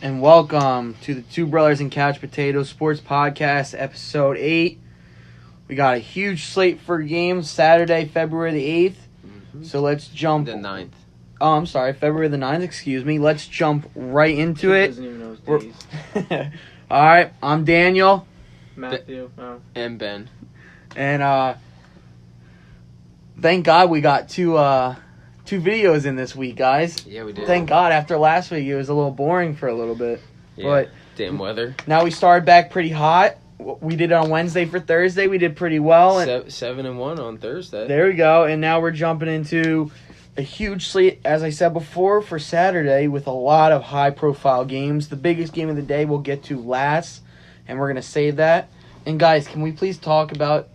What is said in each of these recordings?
And welcome to the Two Brothers and Couch Potato Sports Podcast, Episode 8. We got a huge slate for games Saturday, February the 8th. Mm-hmm. So let's jump... The 9th. Oh, I'm sorry, February the 9th, excuse me. Let's jump right into it. Doesn't even know his days. All right, I'm Daniel. Matthew. And Ben. And thank God we got two videos in this week, guys. Yeah, we did. Thank God. After last week, it was a little boring for a little bit. Yeah, but damn weather. Now we started back pretty hot. We did it on Wednesday for Thursday. We did pretty well. 7-1 on Thursday. There we go. And now we're jumping into a huge slate, as I said before, for Saturday with a lot of high-profile games. The biggest game of the day we'll get to last, and we're going to save that. And, guys, can we please talk about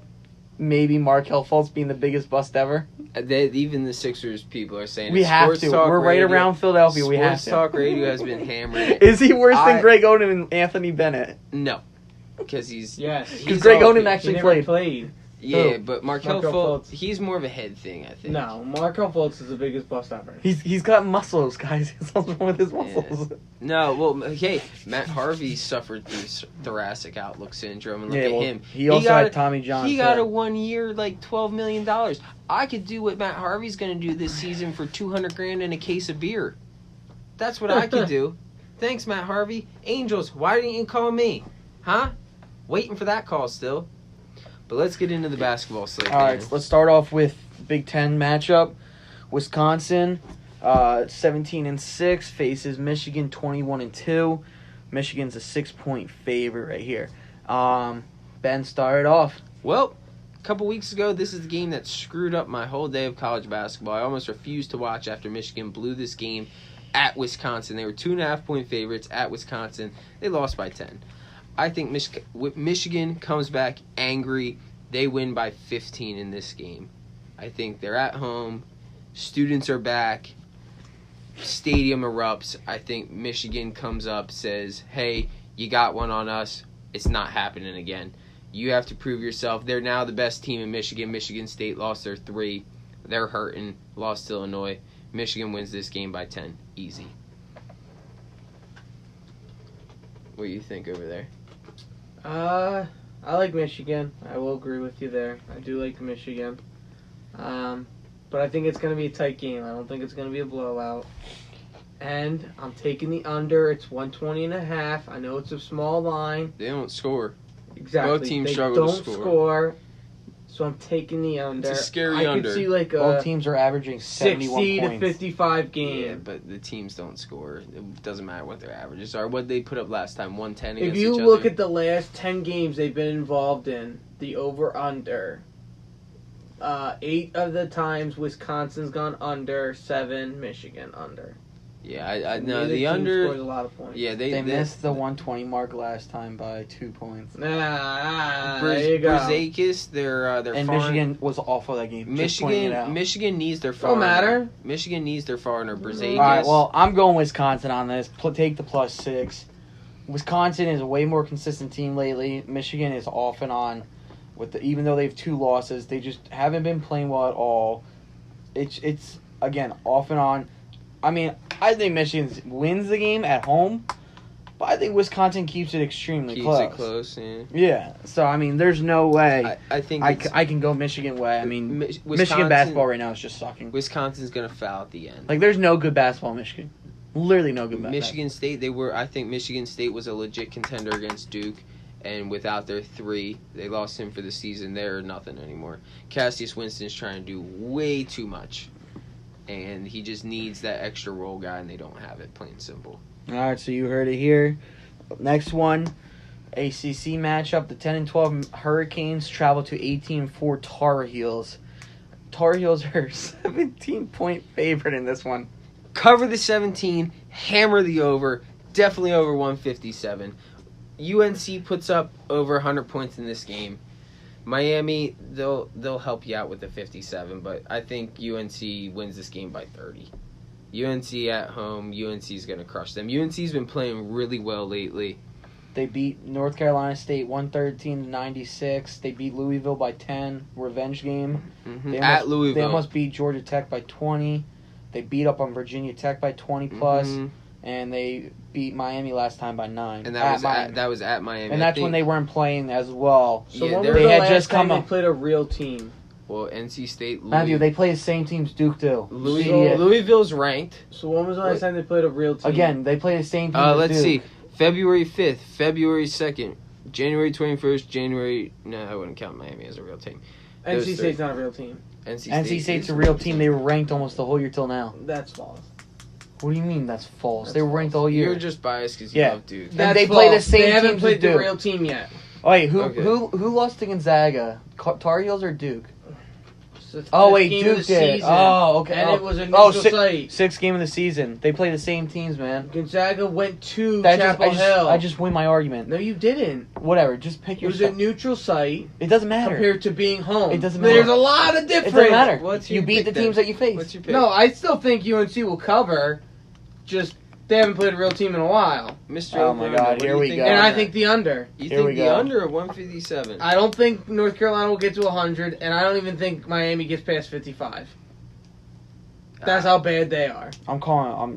maybe Markelle Fultz being the biggest bust ever? Even the Sixers people are saying we have to. We're right around Philadelphia. We have to. Sports Talk Radio has been hammering. Is he worse than Greg Oden and Anthony Bennett? No. Because he's... Yes. Because Greg Oden actually played. Yeah, but Markelle Fultz, he's more of a head thing, I think. No, Markelle Fultz is the biggest bust ever. He's got muscles, guys. What's wrong with his muscles? Yeah. No, well, hey, Matt Harvey suffered through thoracic outlook syndrome, and look at him. He also had Tommy John. He got a 1 year, $12 million. I could do what Matt Harvey's going to do this season for $200,000 and a case of beer. That's what I could do. Thanks, Matt Harvey. Angels, why didn't you call me? Huh? Waiting for that call still. But let's get into the basketball slate. All right, let's start off with Big Ten matchup. Wisconsin, 17-6, faces Michigan, 21-2. Michigan's a 6-point favorite right here. Ben, start off. Well, a couple weeks ago, this is the game that screwed up my whole day of college basketball. I almost refused to watch after Michigan blew this game at Wisconsin. They were 2.5-point favorites at Wisconsin. They lost by 10. I think Michigan comes back angry. They win by 15 in this game. I think they're at home. Students are back. Stadium erupts. I think Michigan comes up, says, hey, you got one on us. It's not happening again. You have to prove yourself. They're now the best team in Michigan. Michigan State lost their 3. They're hurting. Lost to Illinois. Michigan wins this game by 10. Easy. What do you think over there? I like Michigan. I will agree with you there. I do like Michigan. But I think it's going to be a tight game. I don't think it's going to be a blowout. And I'm taking the under. It's 120.5. I know it's a small line. They don't score. Exactly. Both teams struggle to score. They don't score. So I'm taking the under. It's a scary under. I could see both teams are averaging 71 60 points. to 55 game. Yeah, but the teams don't score. It doesn't matter what their averages are. What they put up last time, 110 against each other. If you look at the last 10 games they've been involved in, the over-under, 8 of the times Wisconsin's gone under, 7 Michigan under. Yeah, I know the under scores a lot of points. Yeah, they missed the 120 mark last time by 2 points. There you go. Brzezikis, they're and Michigan was awful that game. Michigan needs their foreigner. Don't matter. Michigan needs their foreigner. Brzezikis. All right, well, I'm going Wisconsin on this. Take the +6. Wisconsin is a way more consistent team lately. Michigan is off and on. Even though they have 2 losses, they just haven't been playing well at all. It's again off and on. I mean, I think Michigan wins the game at home, but I think Wisconsin keeps it extremely close. Keeps it close, yeah. Yeah, so I mean, there's no way I think I can go Michigan way. I mean, Michigan basketball right now is just sucking. Wisconsin's gonna foul at the end. There's no good basketball in Michigan. Literally no good basketball. Michigan State, I think Michigan State was a legit contender against Duke, and without their 3, they lost him for the season. They're nothing anymore. Cassius Winston's trying to do way too much. And he just needs that extra role guy, and they don't have it, plain and simple. All right, so you heard it here. Next one, ACC matchup. The 10-12 Hurricanes travel to 18-4 Tar Heels. Tar Heels are 17-point favorite in this one. Cover the 17, hammer the over, definitely over 157. UNC puts up over 100 points in this game. Miami, they'll help you out with the 57, but I think UNC wins this game by 30. UNC at home, UNC's going to crush them. UNC's been playing really well lately. They beat North Carolina State 113-96. They beat Louisville by 10. Revenge game. Mm-hmm. At Louisville. They almost beat Georgia Tech by 20. They beat up on Virginia Tech by 20 plus. Mm-hmm. And they beat Miami last time by 9. And that was at Miami. And that's when they weren't playing as well. So Yeah, when was they the had last just time come they played a real team? Well, NC State. Matthew, they play the same teams Duke do. Louisville's ranked. So when was the last time they played a real team? Again, they play the same teams as Let's Duke. see. February 5th, February 2nd, January 21st, No, I wouldn't count Miami as a real team. NC State's not a real team. NC State's a real team. They were ranked almost the whole year till now. That's false. What do you mean that's false? That's they were ranked all year. You're just biased because you love Duke. That's they play the false. same They haven't teams played as the Duke. real team yet. Oh, wait, who lost to Gonzaga? Tar Heels or Duke? Oh wait, Duke did. Oh, okay. And it was a neutral site. Sixth game of the season. They play the same teams, man. Gonzaga went to Chapel Hill. I just win my argument. No, you didn't. Whatever, just pick your. It was a neutral site. It doesn't matter compared to being home. It doesn't matter. There's a lot of difference. It doesn't matter. What's you your beat pick the then? teams that you face. What's your pick? No, I still think UNC will cover. Just they haven't played a real team in a while. Mr. Oh my God, here we go. And I think the under. You Here think we the go. under at 157? I don't think North Carolina will get to 100, and I don't even think Miami gets past 55. That's how bad they are. I'm calling.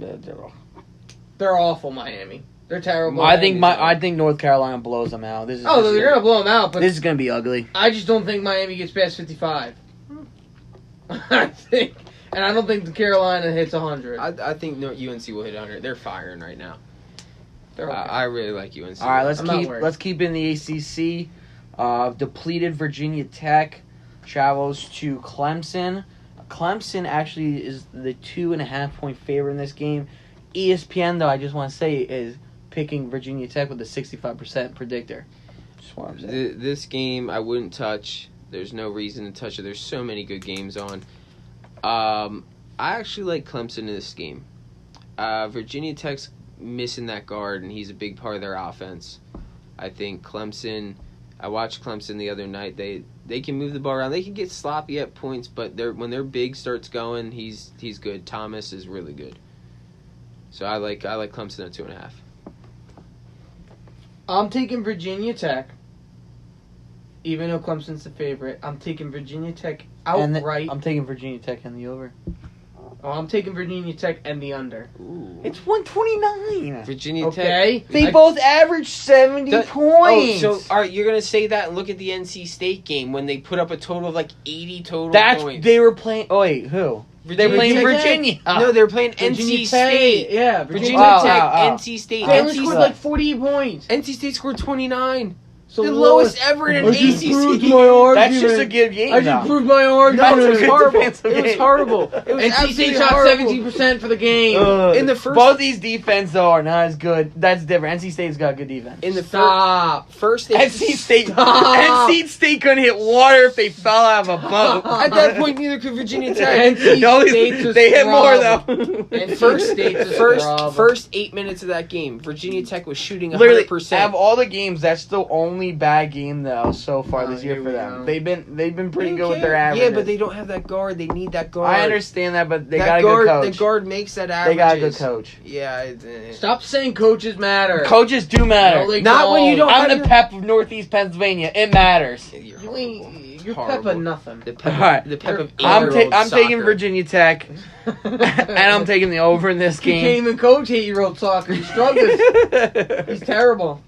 They're awful, Miami. They're terrible. I think North Carolina blows them out. They're gonna blow them out, but this is gonna be ugly. I just don't think Miami gets past 55. I think, and I don't think the Carolina hits 100. I think UNC will hit 100. They're firing right now. They're okay. I really like UNC. All right, let's keep in the ACC. Depleted Virginia Tech travels to Clemson. Clemson actually is the 2.5-point favorite in this game. ESPN, though, I just want to say, is picking Virginia Tech with a 65% predictor. Just want to say. This game I wouldn't touch. There's no reason to touch it. There's so many good games on. I actually like Clemson in this game. Virginia Tech's missing that guard, and he's a big part of their offense. I think Clemson. I watched Clemson the other night. They can move the ball around. They can get sloppy at points, but when their big starts going, he's good. Thomas is really good. So I like Clemson at 2.5. I'm taking Virginia Tech. Even though Clemson's the favorite, I'm taking Virginia Tech outright. I'm taking Virginia Tech in the over. Oh, I'm taking Virginia Tech and the under. Ooh. It's 129. Virginia Okay. Tech. They both average 70 points. Oh, so all right, you're gonna say that and look at the NC State game when they put up a total of like 80 total points. They were playing. Oh wait, who? They're playing Tech. Virginia. No, they're playing Virginia NC Tech. State. Yeah, Virginia Wow, Tech, wow. NC State. They only NC scored like 48 points. NC State scored 29. So The lowest ever in an ACC game. That's just a good game. I just though. proved my argument. That was That's a good horrible. defensive It was game. horrible. It was NC State absolutely shot horrible. 17% for the game. In the first- both these defense though are not as good. That's different. NC State's got good defense. In the Stop. first NC State, Stop. NC State couldn't hit water if they fell out of a boat. At that point, neither could Virginia Tech. NC No, State's a they hit more scrub. though. NC State's a scrub. First 8 minutes of that game, Virginia Tech was shooting 100%. Literally, out of all the games, that's the only bad game though so far this year here for we them. go. They've been pretty They good with don't their care. average. Yeah, but they don't have that guard. They need that guard. I understand that, but they that got a guard, good coach. The guard makes that They average. got a good coach. Yeah. Stop saying coaches matter. Coaches do matter. No, they Not when you don't I'm have the Pep of Northeast Pennsylvania. It matters. You're horrible. Peppa nothing. The Pep, All right. the Pep of I'm 8-year-old taking soccer. Virginia Tech, and I'm taking the over in this He can't game. even coach 8-year-old soccer. He struggles. He's terrible.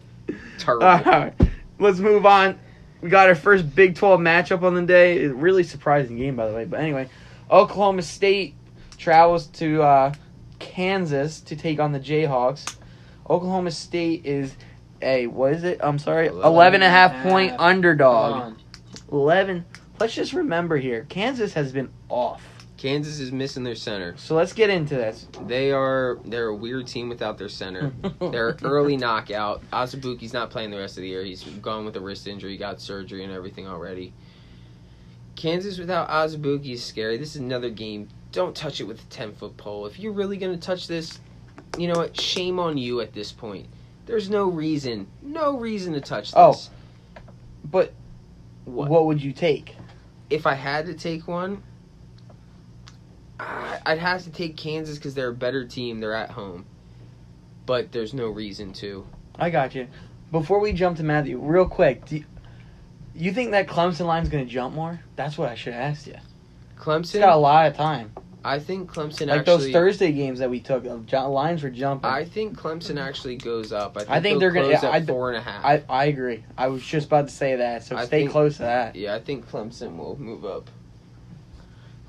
Terrible. All right, let's move on. We got our first Big 12 matchup on the day. A really surprising game, by the way. But anyway, Oklahoma State travels to Kansas to take on the Jayhawks. Oklahoma State is a, what is it? I'm sorry, 11.5 point underdog. 11. Let's just remember here, Kansas has been off. Kansas is missing their center. So let's get into this. They're a weird team without their center. They're early knockout. Azubuike's not playing the rest of the year. He's gone with a wrist injury, got surgery and everything already. Kansas without Azubuike is scary. This is another game. Don't touch it with a 10-foot pole. If you're really going to touch this, you know what? Shame on you at this point. There's no reason to touch this. Oh. But What? what would you take? If I had to take one, I'd have to take Kansas because they're a better team. They're at home. But there's no reason to. I got you. Before we jump to Matthew, real quick, do you think that Clemson line's going to jump more? That's what I should have asked you. It's Clemson. got a lot of time. I think Clemson Like actually. those Thursday games that we took, lines were jumping. I think Clemson actually goes up. I think they're going gonna- to I- 4.5. I agree. I was just about to say that, so I stay think- close to that. Yeah, I think Clemson will move up.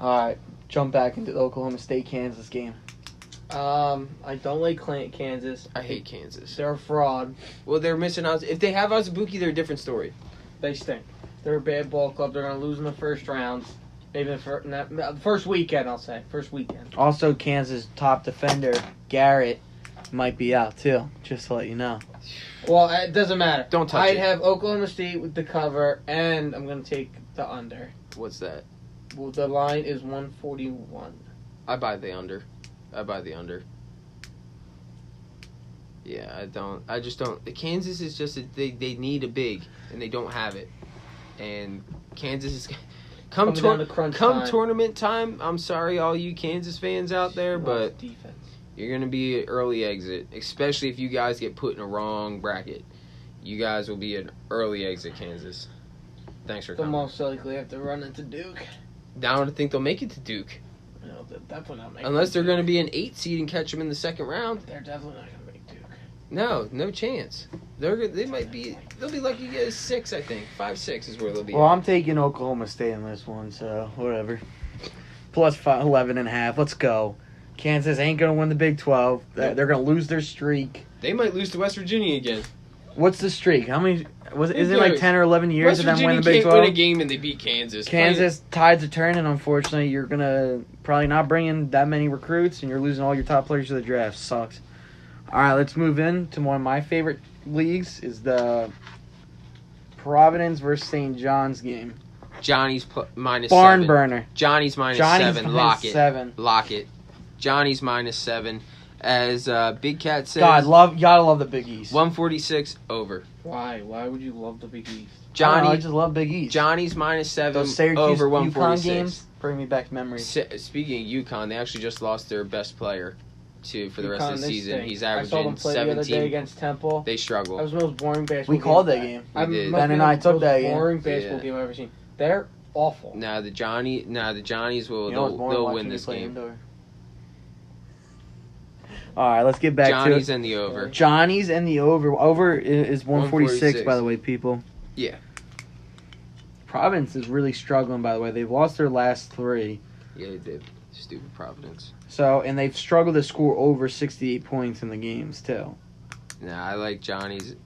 All right, jump back into the Oklahoma State-Kansas game. I don't like Kansas. I hate Kansas. They're a fraud. Well, they're missing out. If they have Azubuike, they're a different story. They stink. They're a bad ball club. They're going to lose in the first round. Maybe the first weekend, I'll say. First weekend. Also, Kansas top defender Garrett might be out too. Just to let you know. Well, it doesn't matter. Don't touch I'd it. have Oklahoma State with the cover, and I'm going to take the under. What's that? Well, the line is 141. I buy the under. Yeah, I just don't. Kansas is just they need a big, and they don't have it. And Kansas is come Coming down to crunch time. tournament time. I'm sorry, all you Kansas fans out there, but Defense. you're gonna be an early exit, especially if you guys get put in a wrong bracket. You guys will be an early exit, Kansas. Thanks for They'll coming. most likely have to run into Duke. I don't think they'll make it to Duke No, they're definitely not making unless it they're to going to Duke. be an 8 seed and catch them in the second round. They're definitely not going to make Duke. No chance. They might be. They'll be lucky to get a 6. I think 5-6 is where they'll be. Well, I'm taking Oklahoma State in this one, so whatever. Plus 11.5. Let's go. Kansas ain't gonna win the Big 12. They're gonna lose their streak. They might lose to West Virginia again. What's the streak? How many? Is it Who like cares? 10 or 11 years West of them Virginia winning the Big can't win a 12? game and they beat Kansas. Kansas tides are turning. Unfortunately, you're gonna probably not bring in that many recruits, and you're losing all your top players to the draft. Sucks. All right, let's move in to one of my favorite leagues. Is the Providence versus St. John's game. Johnny's minus Barn 7. burner. Johnny's minus Johnny's 7. minus Lock it. 7. Lock it. Johnny's minus 7. As Big Cat says, Gotta love the Big East. 146 over. Why? Why would you love the Big East? I just love Big East. Johnny's minus 7 Those Syracuse over UConn 146. games bring me back memories. Speaking of UConn, they actually just lost their best player for the rest UConn, of the they season. stink. He's I saw them averaging play the other day 17. against Temple. They That struggle. was the most boring basketball We game. called that game. We did. Ben and I took that game. Boring basketball Yeah. game I've ever seen. They're awful. The Johnnies will You know what's boring they'll watching win you this play game. indoor? All right, let's get back Johnny's to it. and the over. Johnny's and the over. Over is 146, 146. by the way, people. Yeah. Providence is really struggling, by the way. They've lost their last 3. Yeah, they did. Stupid Providence. So, and they've struggled to score over 68 points in the games, too. I like Johnny's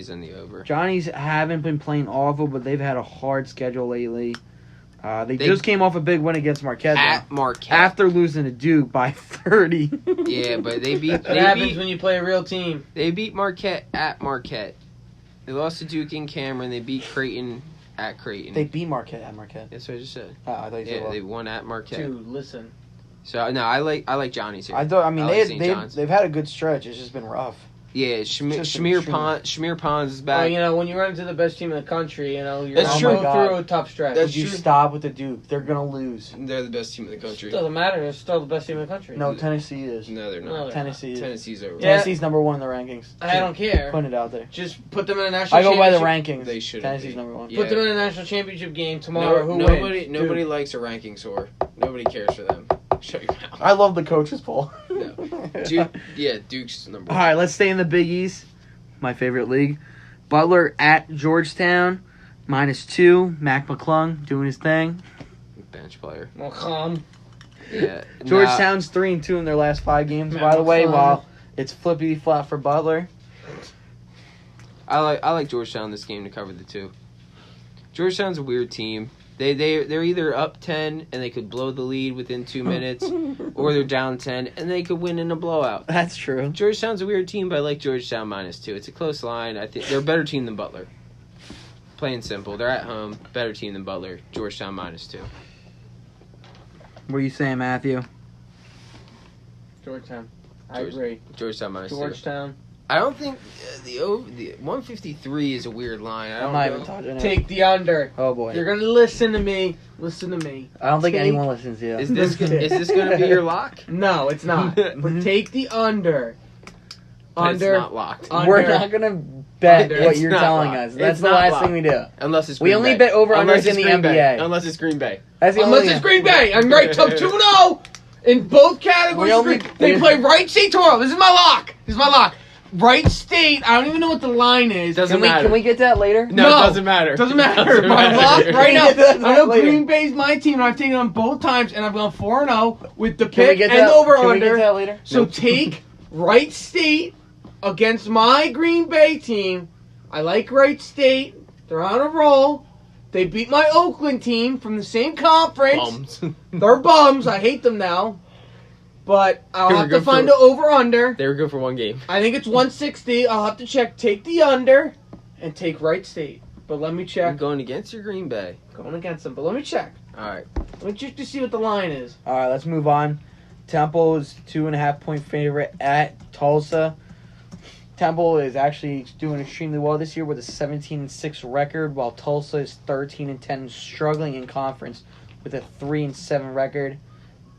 and the over. Johnny's haven't been playing awful, but they've had a hard schedule lately. They They- just came off a big win against Marquette, though, At Marquette. after losing to Duke by 30. Yeah, but they beat What happens when you play a real team? they beat Marquette at Marquette. They lost to Duke in Cameron. They beat Creighton at Creighton. They beat Marquette at Marquette. That's what I just said. Oh, I thought you said Yeah, they won at Marquette. Dude, listen. So no, I like Johnny's here. I mean, like St. they've John's. had a good stretch. It's just been rough. Yeah, Just Shamir extreme. Pons is back. Well, when you run into the best team in the country, you're That's going true. to go through a tough stretch. That's Would you true. stop with the Duke? They're gonna lose. They're the best team in the country. Doesn't matter. They're still the best team in the country. No, Tennessee is. No, they're No, not. they're Tennessee is. Tennessee's over. Yeah. Tennessee's number 1 in the rankings. I don't care. Putting it out there. Just put them in a national I go by the championship. rankings. They shouldn't Tennessee's be. number 1. Yeah. Put them in a national championship game tomorrow. Who wins? Nobody likes a rankings whore. Nobody cares for them. Shut your mouth. I love the coaches poll. No. Duke's number All 1. right, let's stay in the Big East. My favorite league. Butler at Georgetown, -2. Mac McClung doing his thing. Bench player. Well, come. Yeah. Georgetown's 3-2 in their last 5 games. Mac By the way, McClung. while it's flippity flat for Butler. I like Georgetown this game to cover the 2. Georgetown's a weird team. They're either up 10 and they could blow the lead within 2 minutes, or they're down 10 and they could win in a blowout. That's true. Georgetown's a weird team, but I like Georgetown -2. It's a close line. I think they're a better team than Butler. Plain and simple. They're at home. Better team than Butler. Georgetown -2. What are you saying, Matthew? Georgetown. I George- agree. Georgetown -2. Georgetown. I don't think the 153 is a weird line. I I'm don't not know. even touching it. Take the under. Oh boy. You're going to listen to me. Listen to me. I don't think Take- anyone listens to you. Is this going to be your lock? No, it's not. But take the under. But Under. it's not locked. We're not gonna bet Under. what It's you're not telling locked. us. It's That's the not last locked. thing we do. Unless it's We Green only Bay. bet over-unders Unless in it's the Green Bay. NBA. Unless it's Green Bay. That's the Unless only- it's Green Bay. I'm right. Top 2-0 in both categories. We only- They play Wright State tomorrow. This is my lock. Wright State. I don't even know what the line is. Doesn't Can we, matter. can we get that later? No, it doesn't matter. Doesn't matter. Doesn't My matter. lock right now. Can we get that I know later? Green Bay's my team, and I've taken them both times, and I've gone 4-0 with the Can we pick get and that? the over Can we get under. that later? So Nope. take Wright State against my Green Bay team. I like Wright State. They're on a roll. They beat my Oakland team from the same conference. Bums. They're bums. I hate them now. But I'll They were have to good find for- the over-under. They were good for one game. I think it's 160. I'll have to check. Take the under and take Wright State. But let me I'm check. going against your Green Bay. Going against them. But let me check. All right. Let me check to see what the line is. All right, let's move on. Temple is 2.5-point favorite at Tulsa. Temple is actually doing extremely well this year with a 17-6 record, while Tulsa is 13-10, struggling in conference with a 3-7 record.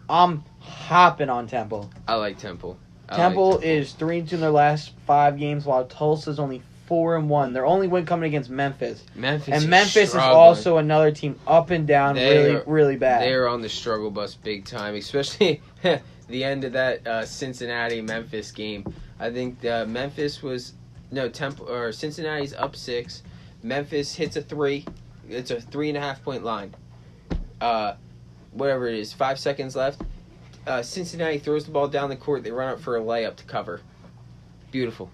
I'm hopping on Temple. I like Temple. Temple is 3-2 in their last 5 games, while Tulsa's only 4-1. Their only win coming against Memphis. Memphis Memphis is struggling. also another team up and down, They really bad. They're on the struggle bus big time, especially the end of that Cincinnati-Memphis game. I think Memphis was Temple or Cincinnati's up 6. Memphis hits a 3. It's a 3.5-point line. Whatever it is, 5 seconds left. Cincinnati throws the ball down the court. They run up for a layup to cover. Beautiful.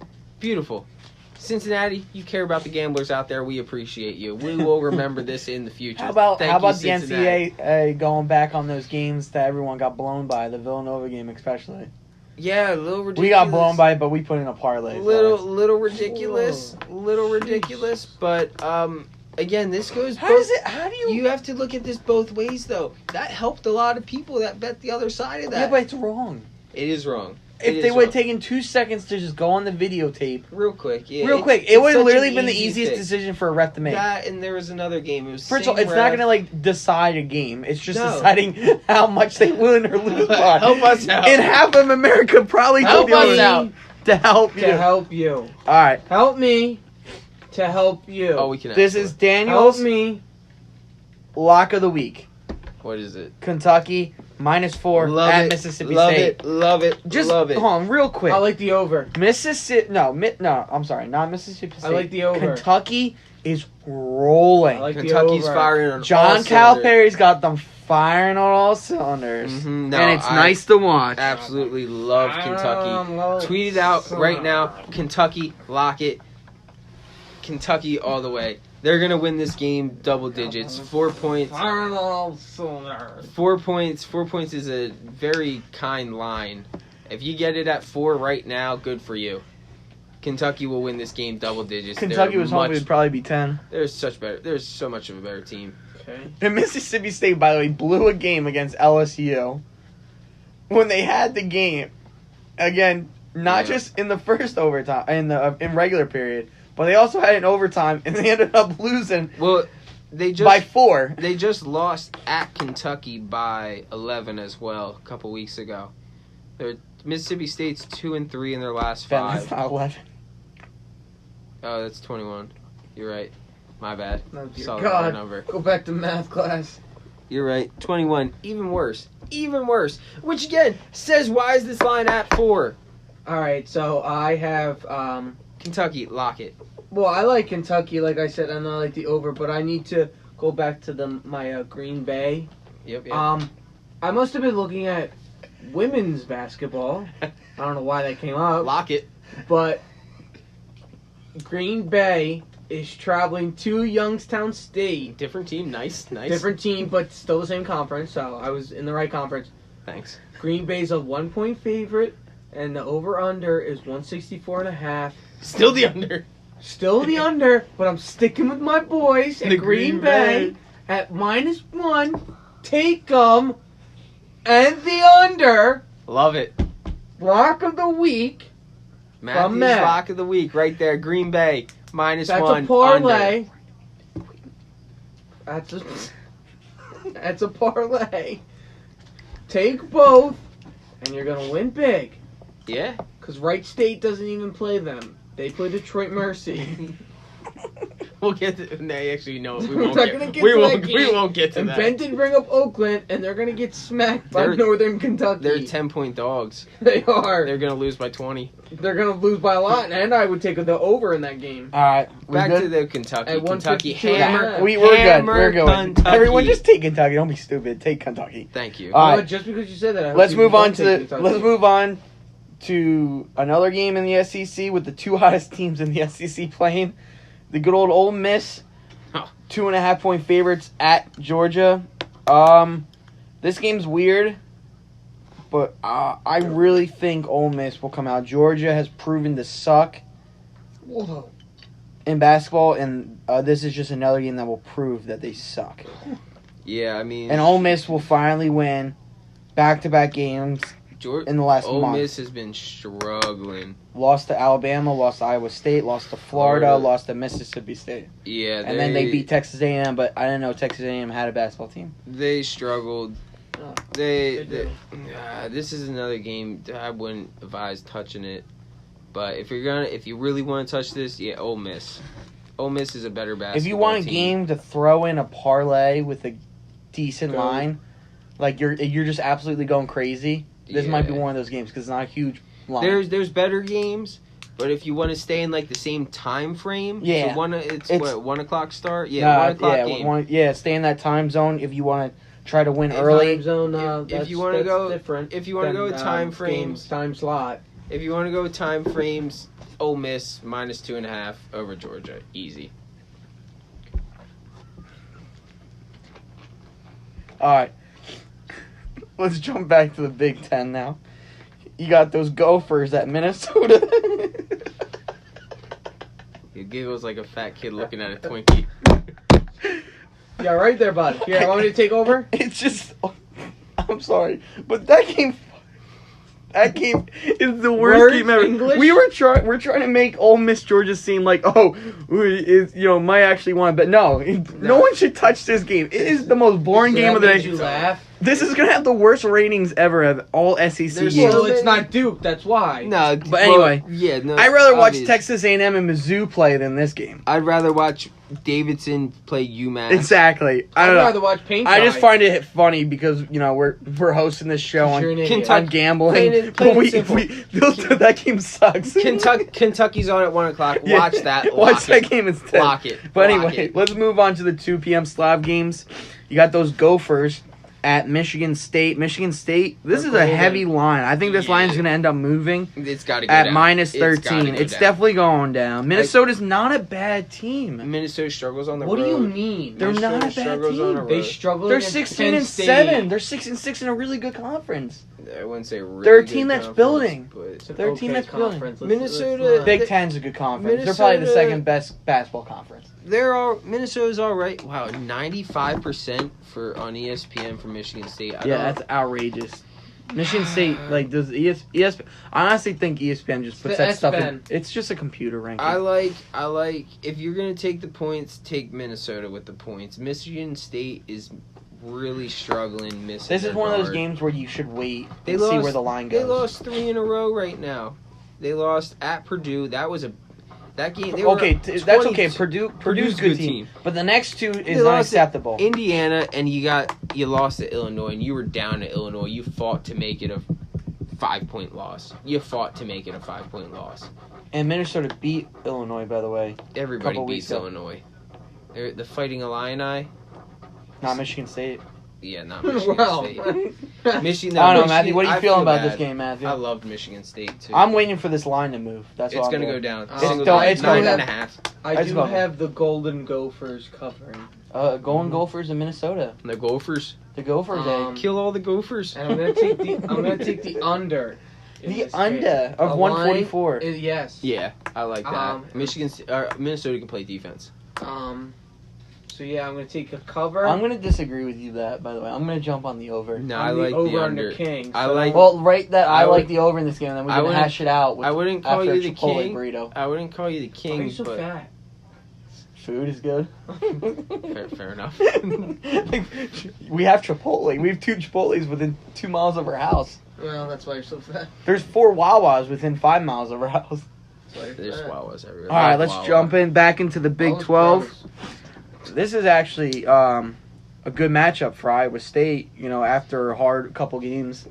Cincinnati, you care about the gamblers out there. We appreciate you. We will remember this in the future. How about Thank you, the Cincinnati. NCAA going back on those games that everyone got blown by, the Villanova game especially? Yeah, a little ridiculous. We got blown by it, but we put in a parlay. Little ridiculous, but again, this goes. How do you? You have to look at this both ways, though. That helped a lot of people that bet the other side of that. Yeah, but it's wrong. It is wrong. If they would have taken 2 seconds to just go on the videotape, real quick, it it's would such have literally an been the easy easiest fix. decision for a ref to make. That, and there was another game. It was First of all, same it's not ref. going to decide a game. It's just No. deciding how much they win or lose by. Help us out. And half of America probably Help could do us it out. to help you. To help you. All right, Help me to help you. Oh, we can. this ask is for it. Daniel's Help me. lock of the week. What is it? Kentucky -4 Love at it. Mississippi Love State. it. Love it. Just love it. hold on, real quick. I like the over. Mississippi. No. I'm sorry, not Mississippi State. I like the over. Kentucky is rolling. I like Kentucky's the over. firing on John all cylinders. Calipari's got them firing on all cylinders, Mhm. No, and it's I nice to watch. Absolutely love Kentucky. Tweet it out right now. Kentucky, lock it. Kentucky all the way. They're going to win this game double digits. 4 points. Firing on all cylinders. 4 points. 4 points is a very kind line. If you get it at 4 right now, good for you. Kentucky will win this game double digits. Kentucky They're was hoping it'd probably be 10. There's so much of a better team. Okay. And Mississippi State, by the way, blew a game against LSU when they had the game. Again, not Yeah. just in the first overtime, in regular period, but they also had an overtime, and they ended up losing Well, they just by 4. They just lost at Kentucky by 11 as well a couple weeks ago. Mississippi State's 2-3 in their last Ben, 5. that's not 11. Oh, that's 21. You're right. My bad. Oh, dear Saw the God. wrong number. Go back to math class. You're right. 21. Even worse. Which again says why is this line at 4? All right, so I have Kentucky, lock it. well, I like Kentucky, like I said, and I like the over, but I need to go back to my Green Bay. Yep. I must have been looking at women's basketball. I don't know why that came up, Lock it. but Green Bay is traveling to Youngstown State. Different team. Nice. Different team, but still the same conference, so I was in the right conference. Thanks. Green Bay's a 1-point favorite, and the over-under is 164.5. Still the under. Still the under, but I'm sticking with my boys at The Green Green Bay Bay. at -1. Take them. And the under. Love it. Lock of the week. Matthew's Matt. lock of the week right there. Green Bay -1. That's a parlay. That's a parlay. Take both, and you're going to win big. Yeah. Because Wright State doesn't even play them. They play Detroit Mercy. We'll get to. No, actually, no. We We're won't not get. gonna get We to that won't. We game. won't get to And that. Ben did bring up Oakland, and they're going to get smacked by They're- Northern Kentucky. They're 10-point dogs. They are. They're gonna lose by 20. They're going to lose by a lot, and I would take the over in that game. All right, we Back good? to the Kentucky. At Kentucky 152. hammer. Yeah. We're good. Hammer We're good. Kentucky. Everyone, just take Kentucky. Don't be stupid. Take Kentucky. Thank you. All right. But just because you said that, I hope Let's people move on don't to take the. Kentucky. Let's move on to another game in the SEC with the two hottest teams in the SEC playing. The good old Ole Miss, Oh. 2.5-point favorites at Georgia. This game's weird, but I really think Ole Miss will come out. Georgia has proven to suck Whoa. in basketball, and this is just another game that will prove that they suck. Yeah, I mean, And Ole Miss will finally win back-to-back games in the last Ole month. Miss has been struggling. Lost to Alabama, lost to Iowa State, lost to Florida, Florida. lost to Mississippi State. Yeah, And then they beat Texas A&M, but I didn't know Texas A&M had a basketball team. They struggled. Oh, They do. this is another game that I wouldn't advise touching it. But if you really want to touch this, yeah, Ole Miss. Ole Miss is a better basketball If you want a team. game to throw in a parlay with a decent Go. line, like you're just absolutely going crazy, this might be Yeah. one of those games because it's not a huge line. There's better games, but if you want to stay in like the same time frame, Yeah. so it's It's- what 1:00 start, yeah, 1:00 game. Stay in that time zone if you want to try to win If early. Time zone, if you want to go- different if you wanna than, go with time games, frames- time slot. If you want to go with time frames, Ole Miss -2.5 over Georgia, easy. All right, let's jump back to the Big Ten now. You got those Gophers at Minnesota. It giggles like a fat kid looking at a Twinkie. Yeah, right there, bud. Here, want me to take over? It's just, I'm sorry, but that game is the worst Words, game ever. English? We're trying to make Ole Miss Georgia seem like, might actually want, but no one should touch this game. It is the most boring So game that of the makes day. you laugh. This is gonna have the worst ratings ever of all SEC There's games. Well, so it's many- not Duke. That's why. No, But anyway, yeah, no. I'd rather watch obvious. Texas A&M and Mizzou play than this game. I'd rather watch Davidson play UMass. Exactly. I I'd don't know. rather watch paint. I just dry. find it funny because we're hosting this show You're on an idiot. Kentucky- on gambling, Plain and but that game sucks. Kentucky's on at 1:00. Yeah. Watch that. Watch Lock that it. game instead. Lock it. But Lock anyway, it. let's move on to the 2 p.m. Slav games. You got those Gophers at Michigan State. Michigan State, this is a heavy line. I think this line is going to end up moving It's got to go at down. minus It's gotta 13. go It's down. definitely going down. Minnesota's not a bad team. Minnesota struggles on the What road. do you mean? They're Minnesota not a bad struggles on team. the They road. struggle. They're against 16 Penn and State. 7. They're 6-6 in a really good conference. I wouldn't say really They're a good team that's conference, building. but It's an They're a team okay that's building. conference. Minnesota- not- Big Ten's a good conference. They're probably the Minnesota- second best basketball conference. Minnesota's all right. Wow, 95% on ESPN for Michigan State. I Yeah, don't- that's outrageous. Michigan State, does ESPN? I honestly think ESPN just puts The that stuff in. S-Pen. It's just a computer ranking. I like if you're gonna take the points, take Minnesota with the points. Michigan State is really struggling. Missing. This is their one of those guard. games where you should wait They and see lost- where the line They goes. lost 3 in a row right now. They lost at Purdue. That game. They Okay, were that's okay. 22 Purdue's a good team, but the next two They is lost to unacceptable. Indiana, and you lost to Illinois, and you were down to Illinois. You fought to make it a 5-point loss. You fought to make it a 5-point loss. And Minnesota beat Illinois, by the way, Everybody Couple beats weeks ago. Illinois. They're the Fighting Illini. not Michigan State. Yeah, not Michigan Wow. State. Michigan. I don't know, Michigan- Matthew. What are you I feeling feel about bad. this game, Matthew? I loved Michigan State too. I'm waiting for this line to move. That's It's what I'm gonna go doing. down. It's Single don't- digit, it's going 9.5. I That's do about have the Golden Gophers covering, Golden Gophers in Minnesota. The Gophers. The Gophers, Kill all the Gophers. and I'm gonna take the under. in The this under game. of The 144. line is- yes. Yeah, I like that. Um, Minnesota can play defense. So yeah, I'm gonna take a cover. I'm gonna disagree with you that, by the way. I'm gonna jump on the over. No, I'm I like over the on under. the King. I so- like- Well, right that I I like would- the over in this game, and then we I can wouldn't- hash it out with I wouldn't call after you a the Chipotle king. burrito. I wouldn't call you the Why are king, you so but fat? Food is good. fair enough. We have Chipotle. We have 2 Chipotles within 2 miles of our house. Well, that's why you're so fat. There's 4 Wawas within 5 miles of our house. That's why you're There's fat. Wawas everywhere. All right, Love let's Wawa. jump in back into the Big Wawa's 12. gross. This is actually a good matchup for Iowa State. You know, after a hard couple games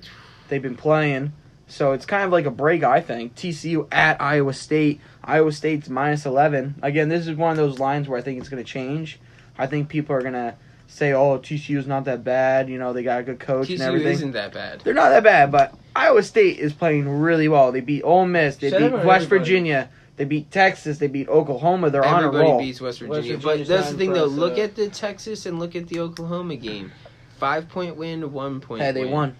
they've been playing, so it's kind of like a break. I think TCU at Iowa State. Iowa State's -11. Again, this is one of those lines where I think it's going to change. I think people are going to say, "Oh, TCU's not that bad. You know, they got a good coach and TCU everything." isn't that bad. They're not that bad, but Iowa State is playing really well. They beat Ole Miss. They Shut beat up on West everybody. Virginia. They beat Texas. They beat Oklahoma. They're on a Everybody roll. beats West Virginia. West But Virginia's that's the not thing, though. impressed, Look at the Texas and look at the Oklahoma game. 5-point win to 1-point Hey, they win. won.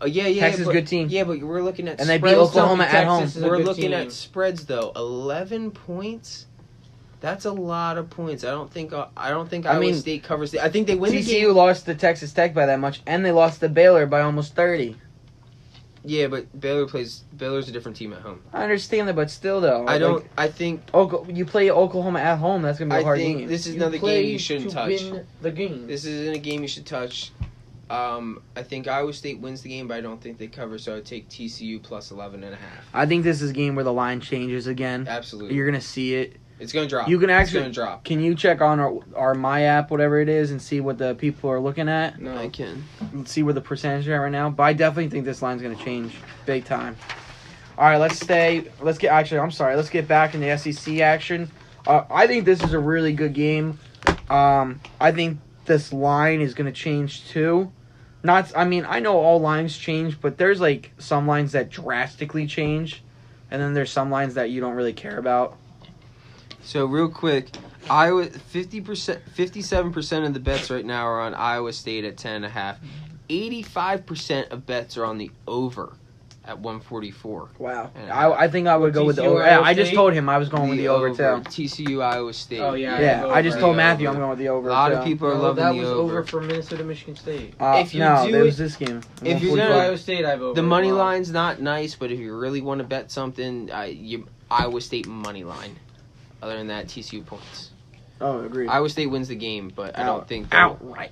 Yeah. Texas but, good team. Yeah, but we're looking at And they spreads. beat Oklahoma at home. Texas is a We're good looking team. at spreads, though. 11 points. That's a lot of points. I don't think Iowa State covers I think they win the TCU game. lost to Texas Tech by that much, and they lost to Baylor by almost 30. Yeah, but Baylor's a different team at home. I understand that, but still, though. I think You play Oklahoma at home, that's going to be a hard game. this is You another play game you shouldn't to touch. win the game. This isn't a game you should touch. I think Iowa State wins the game, but I don't think they cover, so I would take TCU plus 11.5. I think this is a game where the line changes again. Absolutely. You're going to see it. It's going to drop. You can It's actually- going to drop. Can you check on our My App, whatever it is, and see what the people are looking at? No. I can. Let's see where the percentage are right now. But I definitely think this line's going to change big time. All right, let's get back in the SEC action. I think this is a really good game. I think this line is going to change too. I know all lines change, but there's like some lines that drastically change, and then there's some lines that you don't really care about. So real quick, Iowa 57% of the bets right now are on Iowa State at 10.5. 85% of bets are on the over at 144. Wow. And I think I would go with the TCU, over. Yeah, Iowa I just State? told him I was going with the over too. TCU Iowa State. Oh, yeah. Yeah, I just told The Matthew over. I'm going with the over. A lot too. of people are No, loving that the was over. over for Minnesota, Michigan State. If you no, do it was it- this game. if you're 144. gonna- Iowa State, I've over. The money as well. line's not nice, but if you really want to bet something, Iowa State money line. Other than that, TCU points. Oh, agreed. Iowa State wins the game, but I don't think outright.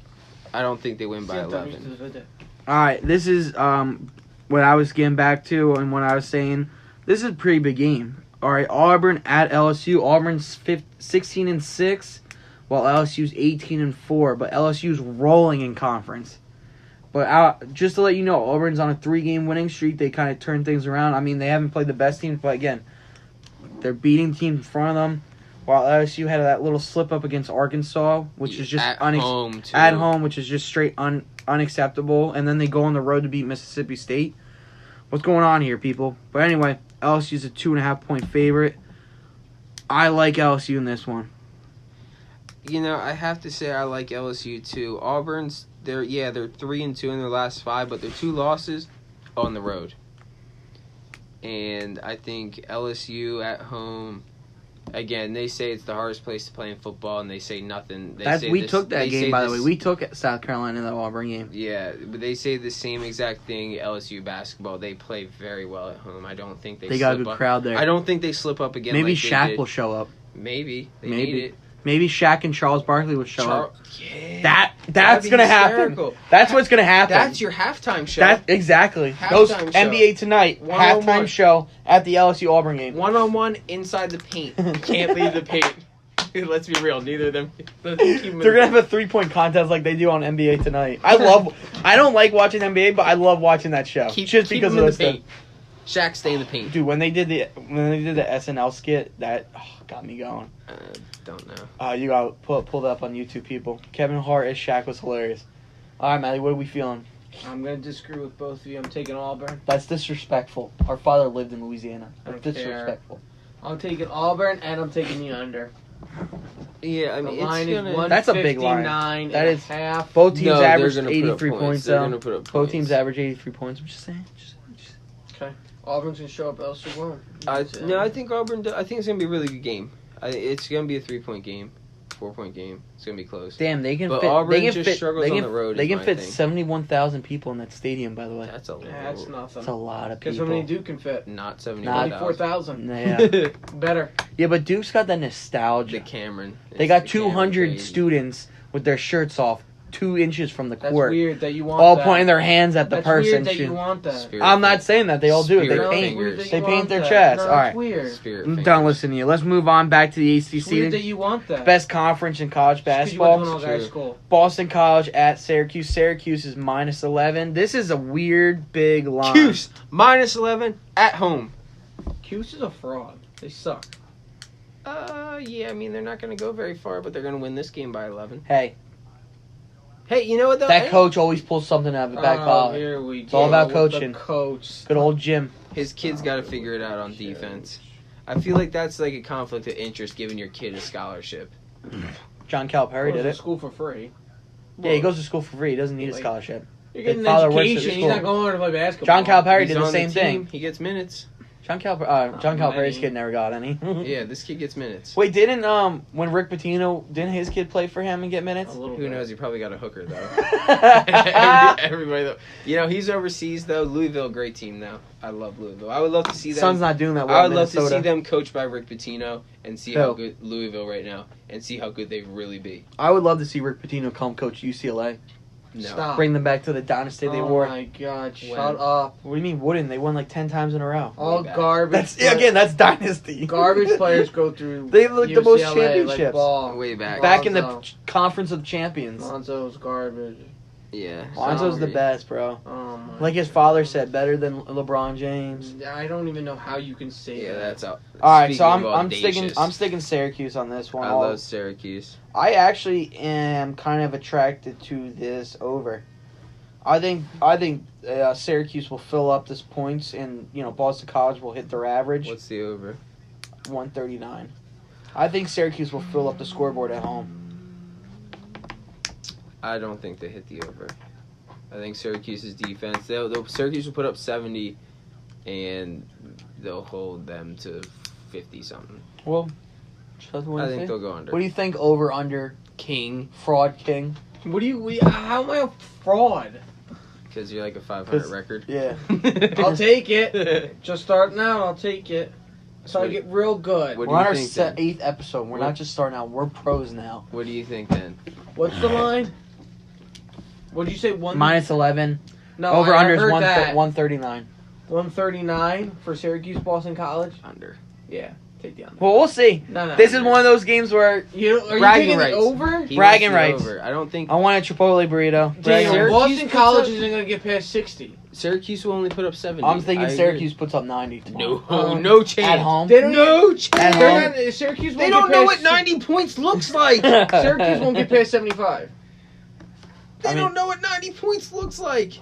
I don't think they win by 11. All right, this is what I was getting back to and what I was saying. This is a pretty big game. All right, Auburn at LSU. Auburn's 16-6, while LSU's 18-4. But LSU's rolling in conference. But just to let you know, Auburn's on a 3-game winning streak. They kind of turned things around. I mean, they haven't played the best teams, but again, they're beating teams in front of them. While LSU had that little slip up against Arkansas, which is just at home, too. at home, which is just straight unacceptable. And then they go on the road to beat Mississippi State. What's going on here, people? But anyway, LSU's a 2.5-point favorite. I like LSU in this one. You know, I have to say I like LSU too. Auburn's they're 3-2 in their last 5, but their 2 losses on the road. And I think LSU at home. Again, they say it's the hardest place to play in football, and they say nothing. We took that game, by the way. We took South Carolina in the Auburn game. Yeah, but they say the same exact thing. LSU basketball, they play very well at home. I don't think they got a slip good up. crowd there. I don't think they slip up again. Maybe like they Shaq did. will show up. Maybe they Maybe. need it. Maybe Shaq and Charles Barkley will show up. Yeah. That's That'd be gonna happen. hysterical. That's what's gonna happen. That's your halftime show. That exactly. Halftime Those show. NBA Tonight One-on-one. halftime show at the LSU Auburn game. 1-on-1 inside the paint. You can't leave the paint. Let's be real. Neither of them. Let's keep them in They're the- gonna have a 3-point contest like they do on NBA Tonight. I don't like watching NBA, but I love watching that show keep just keep because them of in this the stuff. paint. Shaq, stay in the paint. Dude, when they did the SNL skit, that got me going. Don't know. You got pull that up on YouTube, people. Kevin Hart as Shaq was hilarious. All right, Maddie, what are we feeling? I'm going to disagree with both of you. I'm taking Auburn. That's disrespectful. Our father lived in Louisiana. I That's don't care. disrespectful. I'm taking Auburn, and I'm taking the under. Yeah, I The mean, line it's is gonna. That's a big line. 159 That and is- a half. Both teams No, they're averaged gonna put up 83 points, They're though. gonna put up Both points. teams average 83 points. I'm just saying. Auburn's going to show up, LSU won't. No, I think Auburn. I think it's gonna be a really good game. It's gonna be a 3-point game, 4-point game. It's gonna be close. Damn, they can But fit. Auburn They can just fit. struggles They on can, the road, They is can my fit thing. 71,000 people in that stadium. By the way, That's a lot. Yeah, that's nothing. that's a lot of Because people. how many Duke can fit? Not 71,000. 24,000. Yeah, Better. yeah, but Duke's got that The nostalgia. Cameron. They It's got the Cameron 200 grade. students with their shirts off 2 inches from the That's court, weird that you want all that. pointing their hands at the That's person. weird that you shooting. want that. Spirit I'm not saying that they all do it. Spirit They paint. fingers. They paint their chest. No, All it's right. weird. Spirit I'm fingers. done listening to you. Let's move on back to the It's weird that ACC. you want that. Best conference in college Just 'cause you went to an basketball. all-guys True. school. Boston College at Syracuse. Syracuse is -11. This is a weird big line. Cuse -11 at home. Cuse is a fraud. They suck. Yeah, I mean they're not going to go very far, but they're going to win this game by 11. Hey, Hey, you know what though? that Hey, coach always pulls something out of the back pocket. Here we It's all go about with coaching. The coach. Good old Jim. His kid's got to figure it out on defense. I feel like that's like a conflict of interest giving your kid a scholarship. John Calipari did Goes to it. school for free. Yeah, he goes to school for free. He doesn't need a Like- scholarship. You're getting an father works at the education. He's school. not going to play basketball. John Calipari He's did the on same team, thing. He gets minutes. John Calipari's many. kid never got any. Yeah, this kid gets minutes. Wait, didn't when Rick Pitino, didn't his kid play for him and get minutes? A little Who bit. knows? He probably got a hooker though. Everybody though. You know he's overseas though. Louisville, great team now. I love Louisville. I would love to see them. Son's not doing that well. I in would love to Minnesota. see them coached by Rick Pitino and see Who? how good Louisville right now and see how good they really be. I would love to see Rick Pitino come coach UCLA. No. Stop. Bring them back to the dynasty they oh wore. my god, When? shut up. What do you mean wouldn't? They won like 10 times in a row. All back. garbage. That's dynasty. Garbage players go through. They have like the most UCLA championships. Like ball. Way back. Back in the Lonzo. Conference of Champions. Lonzo's garbage. Yeah. Lonzo's the Sorry. best, bro. Oh my. Like his father said, better than LeBron James. I don't even know how you can say Yeah, that. that's out. All right, so Speaking of I'm sticking audacious, Syracuse on this one. I love Syracuse. I actually am kind of attracted to this over. I think Syracuse will fill up this points, and Boston College will hit their average. What's the over? 139. I think Syracuse will fill up the scoreboard at home. I don't think they hit the over. I think Syracuse's defense. Syracuse will put up 70, and they'll hold them to 50 something. Well, I think they'll go under. What do you think over under King, fraud king? What do you? How am I a fraud? because you're like a 500 'Cause- record. Yeah. I'll take it. Just starting out, I'll take it. So I What- get real good. What We're on do our you think, then? 8th episode. We're What- not just starting out. We're pros now. What do you think then? What's the line? What did you say? -11. No, over I under is heard that. 139. 139 for Syracuse Boston College. Under. Yeah, take the under. Well, we'll see. No. This is one of those games where Are you Bragging taking rights. the over? He Bragging wants the rights. Over. I don't think I want a Chipotle burrito. Damn, Bragging rights. Boston Syracuse College puts up- isn't going to get past 60. Syracuse will only put up 70. I'm thinking I agree. Syracuse puts up 90 tomorrow. No, no chance. At home. They don't No chance. At They're home. not, Syracuse They won't don't get know past what 90 points looks like. Syracuse won't get past 75. They I mean- don't know what 90 points looks like.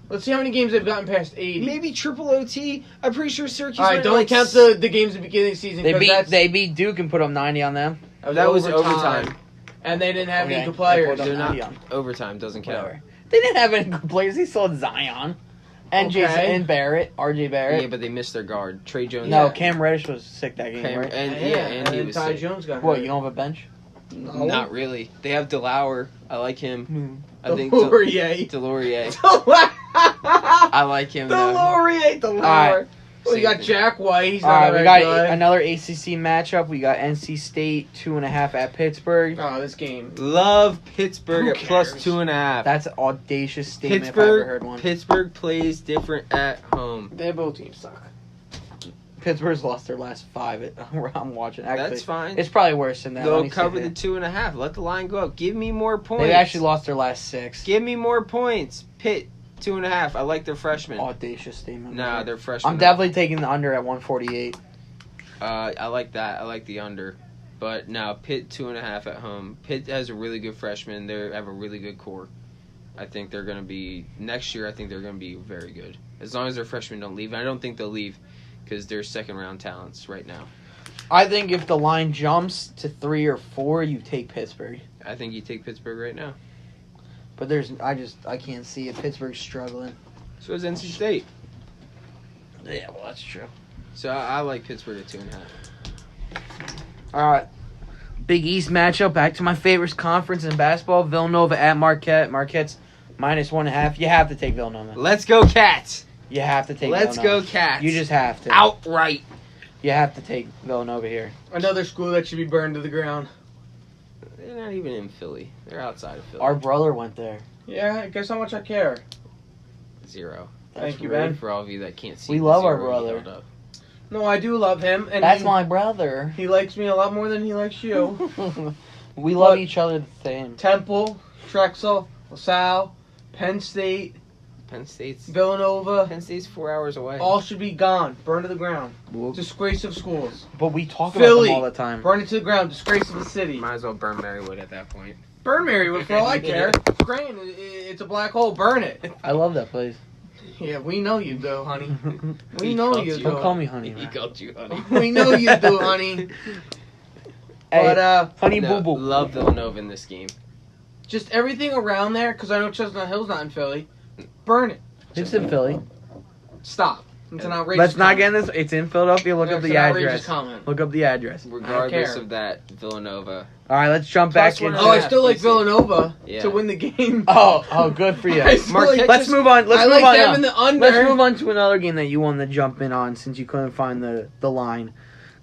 Let's see how many games they've gotten past 80. Maybe triple OT. I'm pretty sure Syracuse. All right, went don't like count the games at the beginning of the season. They 'cause beat that's, they beat Duke and put up 90 on them. That was overtime. And they didn't have Okay, any good they players. put up They're not 90 on. overtime. Doesn't count. Whatever. They didn't have any good players. He saw Zion and Okay. Jason and Barrett, RJ Barrett. Yeah, but they missed their guard. Trey Jones. No, Yeah. Cam Reddish was sick that game, right? And and he then was Ty sick. Jones got What, hurt. you don't have a bench? No. Not really. They have DeLauer. I like him. I think Laurier. Delorier. I I like him. the though. Laurier. The All right. Laurier. Well, you Same got thing. Jack White. He's All not right, a we bad got guy. another ACC matchup. We got NC State 2.5 at Pittsburgh. Oh, this game. Love Pittsburgh Who at plus cares? 2.5. That's an audacious statement if I ever heard Pittsburgh. one. Pittsburgh plays different at home. They both teams suck. Pittsburgh's lost their last 5. I'm watching. Actually, That's fine. it's probably worse than that. Let They'll me see cover here. the 2.5. Let the line go up. Give me more points. They actually lost their last 6. Give me more points. Pitt 2.5. I like their freshmen. Audacious statement. Nah, right they're there. freshmen. I'm definitely taking the under at 148. I like that. I like the under. But now Pitt 2.5 at home. Pitt has a really good freshman. They have a really good core. I think they're going to be next year. I think they're going to be very good as long as their freshmen don't leave. And I don't think they'll leave because they're second round talents right now. I think if the line jumps to 3 or 4, you take Pittsburgh. I think you take Pittsburgh right now. But I can't see it. Pittsburgh's struggling. So is NC State. Yeah, well, that's true. So I like Pittsburgh at 2.5. All right. Big East matchup. Back to my favorite conference in basketball. Villanova at Marquette. Marquette's -1.5. You have to take Villanova. Let's go Cats. You have to take Let's Villanova. go Cats. You just have to. outright. You have to take Villanova here. Another school that should be burned to the ground. They're not even in Philly. They're outside of Philly. Our brother went there. Yeah, guess how much I care. 0. Thank you, rude. Ben. For all of you that can't see, We the love our 0 he brother. held up. No, I do love him, and That's my brother. he likes me a lot more than he likes you. We love But- each other the same. Temple, Drexel, LaSalle, Penn State, Penn State's Villanova, 4 hours away. all should be gone. Burned to the ground. But Disgrace of schools. we talk Philly. about them all the time. Burn it to the ground. Disgrace of the city. Might as well burn Marywood at that point. Burn Marywood for all I care. Grain, it's a black hole. Burn it. I love that place. Yeah, we know you do, honey. We He know called you you- Don't do. call me honey. He Man. called you honey. We know you do, honey. Hey, But honey No, boo boo. love Villanova in this game. just everything around there, because I know Chestnut Hill's not in Philly. Burn it. It's in Philly. Stop. It's an outrageous. Let's not comment. get in this. It's in Philadelphia. Look Yeah, up it's the an outrageous address. comment. Look up the address. Regardless care. of that, Villanova. All right, let's jump back Plus one into. and Oh, a I half, still like PC. Villanova Yeah. to win the game. Oh, good for you. I still Marquette like, Let's move on. Let's I move like on. them now. in the under. Let's move on to another game that you wanted to jump in on since you couldn't find the line.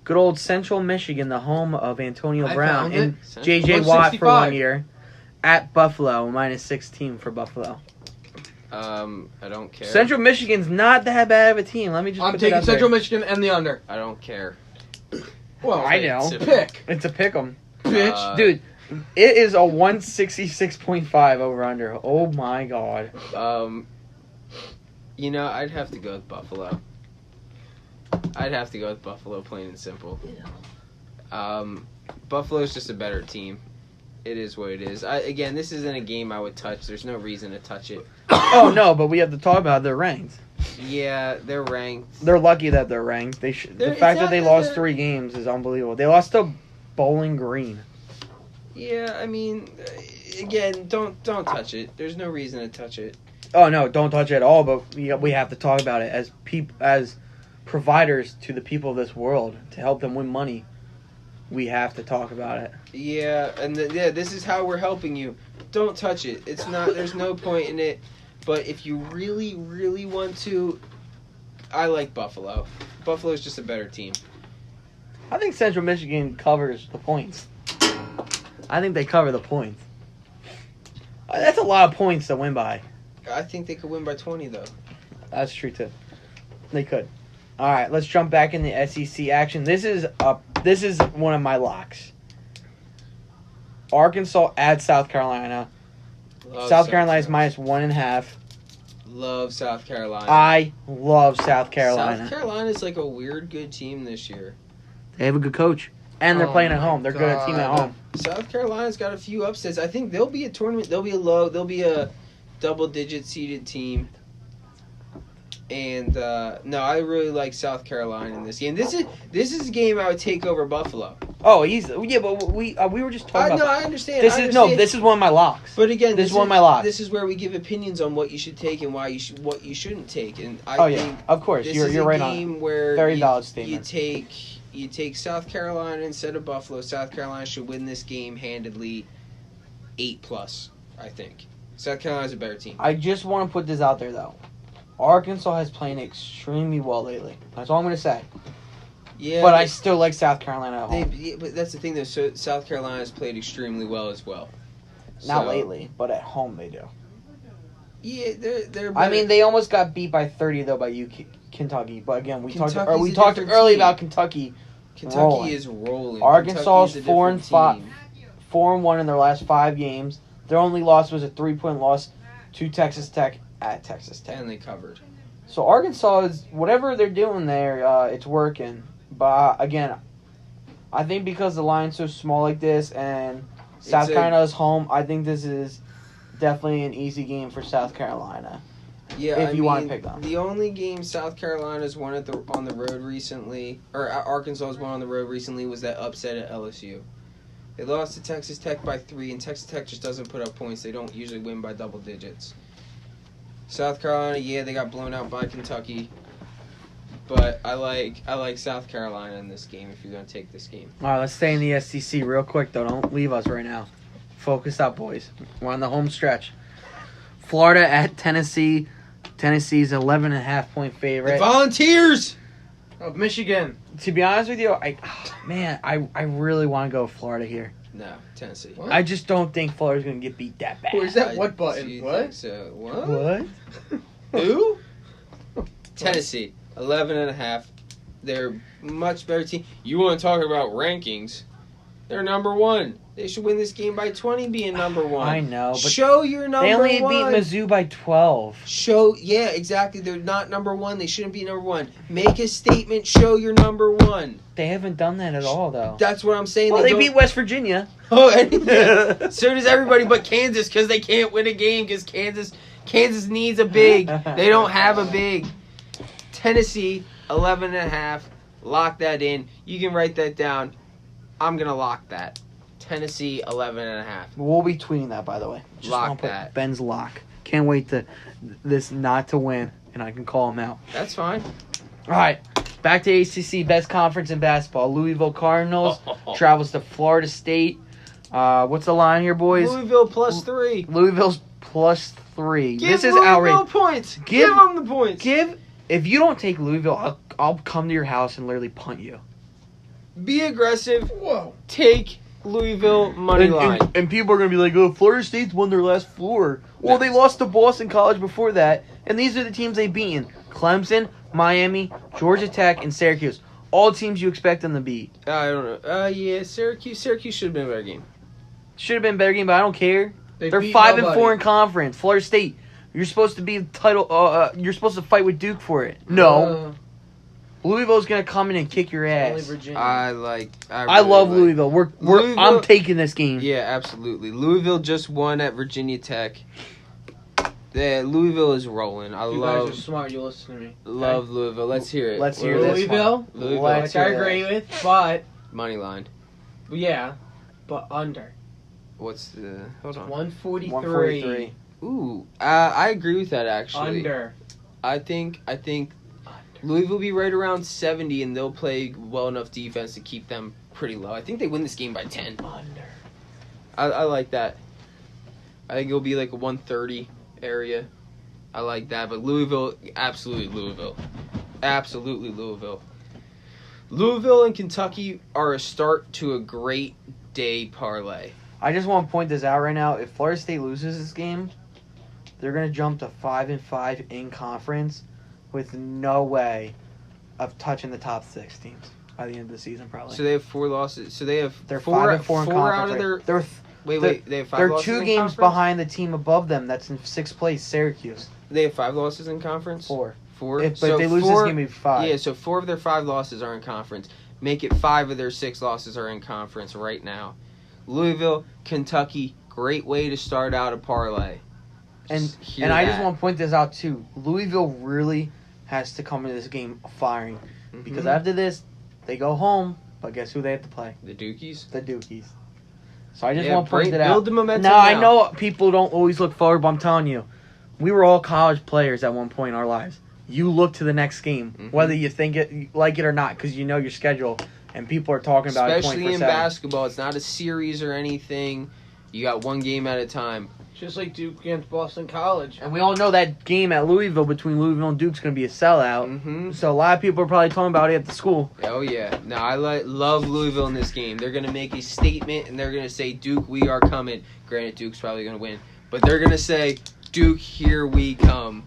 Good old Central Michigan, the home of Antonio I Brown found and it. J.J. Watt for 165. 1 year. At Buffalo, -16 for Buffalo. I don't care. Central Michigan's not that bad of a team. Let me just I'm put that taking out Central there. Michigan and the under. I don't care. Well, I know. pick, It's a pick 'em. bitch. Dude, it is a 166.5 over under. Oh my god. You know, I'd have to go with Buffalo. I'd have to go with Buffalo, plain and simple. Buffalo's just a better team. It is what it is. Again, this isn't a game I would touch. There's no reason to touch it. Oh no, but we have to talk about their ranked. Yeah, they're ranked. They're lucky that they're ranked. The It's fact that not they that lost they're- 3 games is unbelievable. They lost to Bowling Green. Yeah, I mean, again, don't touch it. There's no reason to touch it. Oh no, don't touch it at all. But we have to talk about it as providers to the people of this world to help them win money. We have to talk about it. Yeah, and this is how we're helping you. Don't touch it. It's not. There's no point in it. But if you really, really want to, I like Buffalo. Buffalo's just a better team. I think Central Michigan covers the points. I think they cover the points. That's a lot of points to win by. I think they could win by 20 though. That's true too. They could. All right, let's jump back in the SEC action. This is one of my locks. Arkansas at South Carolina. Love South Carolina's -1.5. Love South Carolina. I love South Carolina. South Carolina's like a weird good team this year. They have a good coach, and they're Oh playing at my home. They're good at team at God. home. South Carolina's got a few upsets. I think they'll be a tournament. They'll be a double-digit seeded team. And no, I really like South Carolina in this game. This is a game I would take over Buffalo. Oh, yeah, but we were just talking about. I understand. This I is understand. this is one of my locks. But again, this is one of my locks. This is where we give opinions on what you should take and what you shouldn't take. And I Oh think yeah, of course. this You're is a right on. game where Very valid you statement. you take South Carolina instead of Buffalo. South Carolina should win this game handedly, 8+. I think South Carolina's a better team. I just want to put this out there though. Arkansas has played extremely well lately. That's all I'm going to say. Yeah, But I still like South Carolina at home. But that's the thing though. So South Carolina has played extremely well as well. Not So, lately, but at home they do. Yeah, they're. I better. mean, they almost got beat by 30 though by Kentucky. But again, we talked Kentucky's a talked different early team. about Kentucky. Kentucky rolling. is rolling. Arkansas's Kentucky's a 4-5 different team. 4-1 in their last 5 games. Their only loss was a 3-point loss to Texas Tech at Texas Tech. And they covered. So Arkansas is whatever they're doing there, it's working. But again, I think because the line's so small like this and South Carolina's home, I think this is definitely an easy game for South Carolina. Yeah, If you want to pick them. The only game South Carolina's won on the road recently, or Arkansas's won on the road recently, was that upset at LSU. They lost to Texas Tech by 3, and Texas Tech just doesn't put up points. They don't usually win by double digits. South Carolina, yeah, they got blown out by Kentucky, but I like South Carolina in this game if you're going to take this game. All right, let's stay in the SEC real quick, though. Don't leave us right now. Focus up, boys. We're on the home stretch. Florida at Tennessee. Tennessee's 11.5-point The favorite. Volunteers! Of Michigan. To be honest with you, I really want to go with Florida here. No, Tennessee. What? I just don't think Florida's going to get beat that bad. Where's that what button? You What? think so? What? What? Who? Tennessee, 11.5. They're much better team. You want to talk about rankings? They're number 1. They should win this game by 20, being number 1. I know, but show your number they only 1. beat Mizzou by 12. Yeah, exactly. They're not number 1. They shouldn't be number 1. Make a statement. Show your number 1. They haven't done that at all, though. That's what I'm saying. Well, they beat West Virginia. Oh, and yeah. So does everybody but Kansas because they can't win a game because Kansas needs a big. They don't have a big. Tennessee, 11.5. Lock that in. You can write that down. I'm going to lock that. Tennessee, 11.5. We'll be tweeting that, by the way. Just Lock wanna put that. Ben's lock. Can't wait to this not to win, and I can call him out. That's fine. All right, back to ACC, best conference in basketball. Louisville Cardinals travels to Florida State. What's the line here, boys? Louisville +3. Louisville's +3. Give This is Louisville outrageous. points. Give them the points. If you don't take Louisville, I'll come to your house and literally punt you. Be aggressive. Whoa. Take Louisville money line. And people are going to be like, oh, Florida State's won their last 4. Well, they lost to Boston College before that, and these are the teams they've beaten. Clemson, Miami, Georgia Tech, and Syracuse. All teams you expect them to beat. I don't know. Yeah, Syracuse should have been a better game. Should have been a better game, but I don't care. They're beat 5 and nobody. 4 in conference. Florida State, you're supposed to be the title. You're supposed to fight with Duke for it. No, Louisville's gonna come in and kick your Only ass. Virginia. I I love Louisville. Louisville- I'm taking this game. Yeah, absolutely. Louisville just won at Virginia Tech. Louisville is rolling. I you love guys are smart. You listen to me. love Louisville. Let's hear it. Let's hear this Louisville. one. Louisville. Let's Which I hear agree that. with, but Money line. yeah, but under What's the? Hold on. 143. 143. Ooh, I agree with that actually. Under. I think Louisville will be right around 70, and they'll play well enough defense to keep them pretty low. I think they win this game by 10. Under. I like that. I think it'll be like a 130 area. I like that. But Louisville, absolutely Louisville. Absolutely Louisville. Louisville and Kentucky are a start to a great day parlay. I just want to point this out right now. If Florida State loses this game, they're gonna jump to 5 and 5 in conference, with no way of touching the top 6 teams by the end of the season. Probably. So they have 4 losses. So they have They're four 5 and 4 in four conference. out of their. right? They're Wait. They have 5 they're losses 2 in games conference? behind the team above them. That's in 6th place, Syracuse. They have 5 losses in conference. 4. 4. But if they lose this game, it'll be 5. Yeah, so 4 of their 5 losses are in conference. Make it 5 of their 6 losses are in conference right now. Louisville, Kentucky, great way to start out a parlay. And I just want to point this out too. Louisville really has to come into this game firing, because after this, they go home. But guess who they have to play? The Dukies. The Dukies. So I just want to point it Build out. the momentum Now I now. know people don't always look forward, but I'm telling you, we were all college players at one point in our lives. You look to the next game, whether you think it like it or not, because you know your schedule, and people are talking about Especially it 24/7. in basketball, it's not a series or anything. You got one game at a time. Just like Duke against Boston College. And we all know that game at Louisville between Louisville and Duke's going to be a sellout. Mm-hmm. So a lot of people are probably talking about it at the school. Oh, yeah. No, I love Louisville in this game. They're going to make a statement, and they're going to say, Duke, we are coming. Granted, Duke's probably going to win. But they're going to say, Duke, here we come.